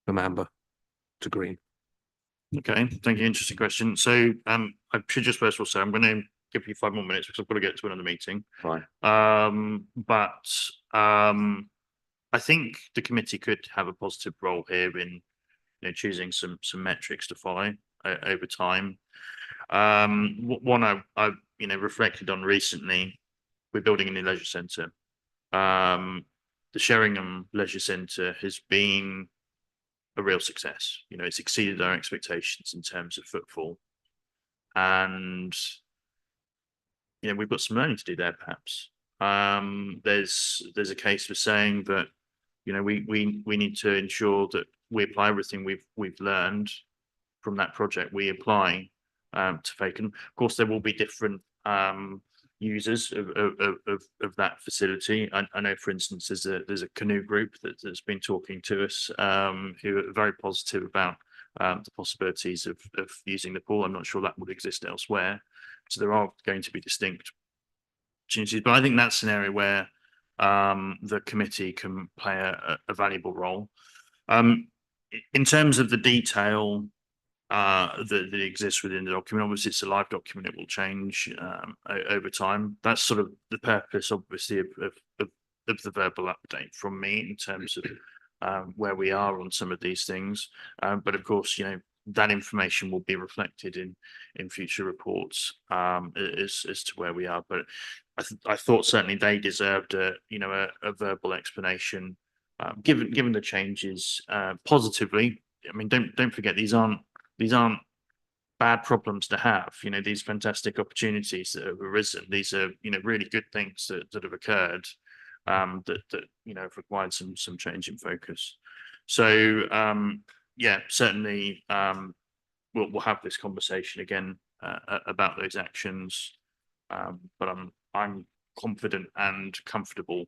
from amber to green? Okay, thank you. Interesting question. So I should just first of all say I'm going to give you 5 more minutes because I've got to get to another meeting. Right. But I think the committee could have a positive role here in choosing some metrics to follow. over time. One I reflected on recently, we're building a new leisure centre. The Sheringham Leisure Centre has been a real success. It's exceeded our expectations in terms of footfall. And we've got some learning to do there, perhaps. There's a case for saying that we need to ensure that we apply everything we've learned from that project. We apply to Faken. Of course, there will be different users of that facility. I know, for instance, there's a canoe group that's been talking to us, who are very positive about the possibilities of using the pool. I'm not sure that would exist elsewhere. So there are going to be distinct opportunities, but I think that's an area where the committee can play a valuable role. In terms of the detail that exists within the document, obviously it's a live document, it will change over time. That's sort of the purpose, obviously, of the verbal update from me in terms of where we are on some of these things. But of course, that information will be reflected in future reports as to where we are. But I thought certainly they deserved a verbal explanation, given the changes positively. I mean, don't forget, these aren't bad problems to have. These fantastic opportunities that have arisen. These are really good things that have occurred, that have required some change in focus. So yeah, certainly we'll have this conversation again about those actions, but I'm confident and comfortable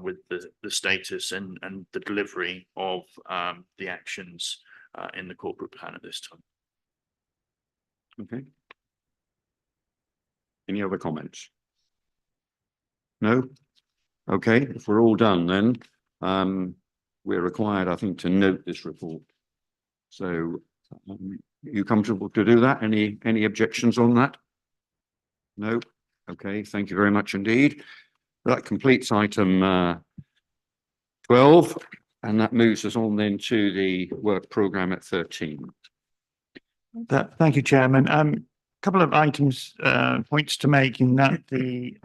with the status and the delivery of the actions in the corporate plan at this time. Okay. Any other comments? No? Okay, if we're all done then, we're required, I think, to note this report. So you comfortable to do that? Any objections on that? No? Okay, thank you very much indeed. That completes item 12, and that moves us on then to the work programme at 13. Thank you, Chairman. Couple of items, points to make in that the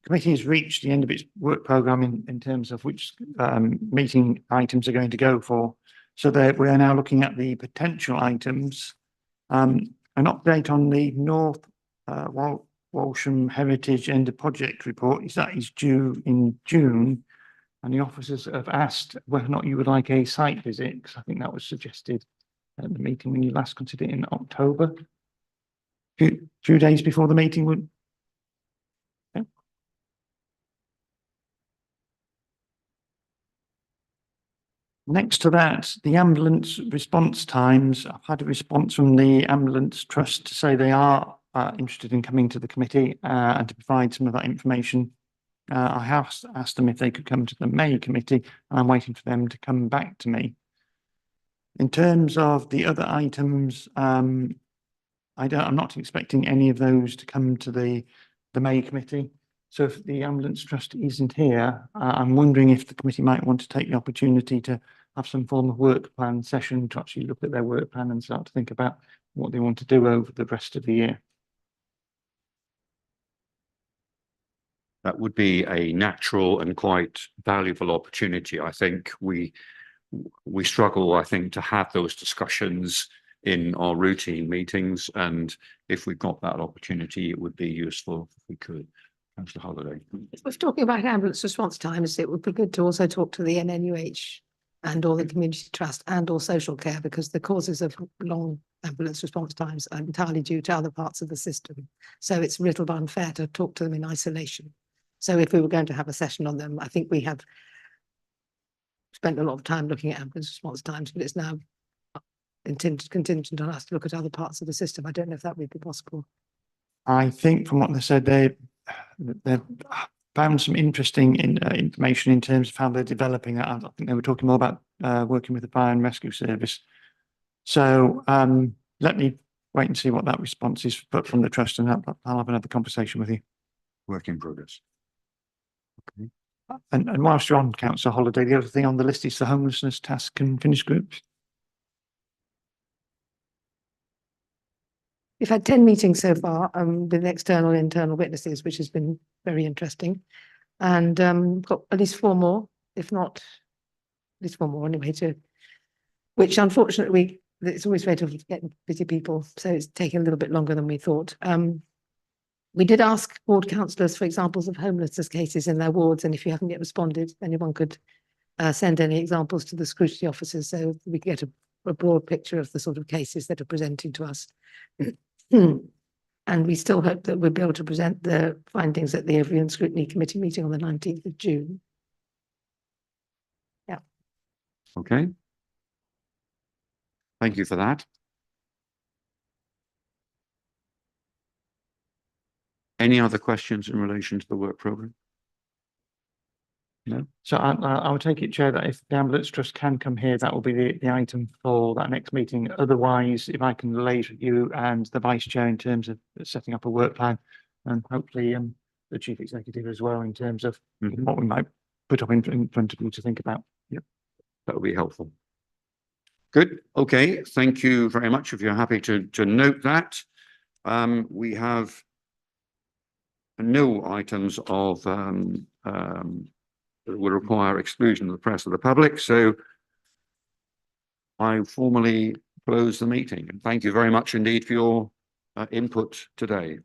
committee has reached the end of its work programme in terms of which meeting items are going to go for. So that we are now looking at the potential items. An update on the North Walsham Heritage End of Project report is due in June, and the officers have asked whether or not you would like a site visit, because I think that was suggested at the meeting when you last considered it in October. Few days before the meeting would. Okay. Next to that, the ambulance response times. I've had a response from the ambulance trust to say they are interested in coming to the committee and to provide some of that information. I have asked them if they could come to the May committee, and I'm waiting for them to come back to me. In terms of the other items, I'm not expecting any of those to come to the May committee. So if the ambulance trust isn't here, I'm wondering if the committee might want to take the opportunity to have some form of work plan session to actually look at their work plan and start to think about what they want to do over the rest of the year. That would be a natural and quite valuable opportunity. I think we struggle, I think, to have those discussions in our routine meetings, and if we've got that opportunity, it would be useful if we could. Councillor Holliday. If we're talking about ambulance response times, it would be good to also talk to the NNUH and all the community trust and all social care, because the causes of long ambulance response times are entirely due to other parts of the system. So it's a little unfair to talk to them in isolation. So if we were going to have a session on them, I think we have spent a lot of time looking at ambulance response times, but it's now contingent on us to look at other parts of the system. I don't know if that would be possible. I think from what they said, they've found some interesting information in terms of how they're developing that. I think they were talking more about working with the fire and rescue service. So let me wait and see what that response is from the trust, and I'll have another conversation with you. Work in progress. Okay. And whilst you're on Councillor Holiday, the other thing on the list is the homelessness task and finish groups. we've had 10 meetings so far, with external and internal witnesses, which has been very interesting. And, got at least 4 more, if not, at least 4 more anyway, which unfortunately, it's always very difficult to get busy people, so it's taking a little bit longer than we thought. We did ask ward councillors for examples of homelessness cases in their wards, and if you haven't yet responded, anyone could send any examples to the scrutiny officers so we can get a broad picture of the sort of cases that are presenting to us. And we still hope that we'll be able to present the findings at the Overview and Scrutiny Committee meeting on the 19th of June. Yeah. Okay. Thank you for that. Any other questions in relation to the work programme? No? So I would take it, Chair, that if the Ambulance Trust can come here, that will be the item for that next meeting. Otherwise, if I can liaise with you and the Vice Chair in terms of setting up a work plan, and hopefully the Chief Executive as well in terms of what we might put up in front of you to think about. Yep. That would be helpful. Good. Okay. Thank you very much. If you're happy to note that, we have no items of that will require exclusion of the press or the public. So I formally close the meeting, and thank you very much indeed for your input today.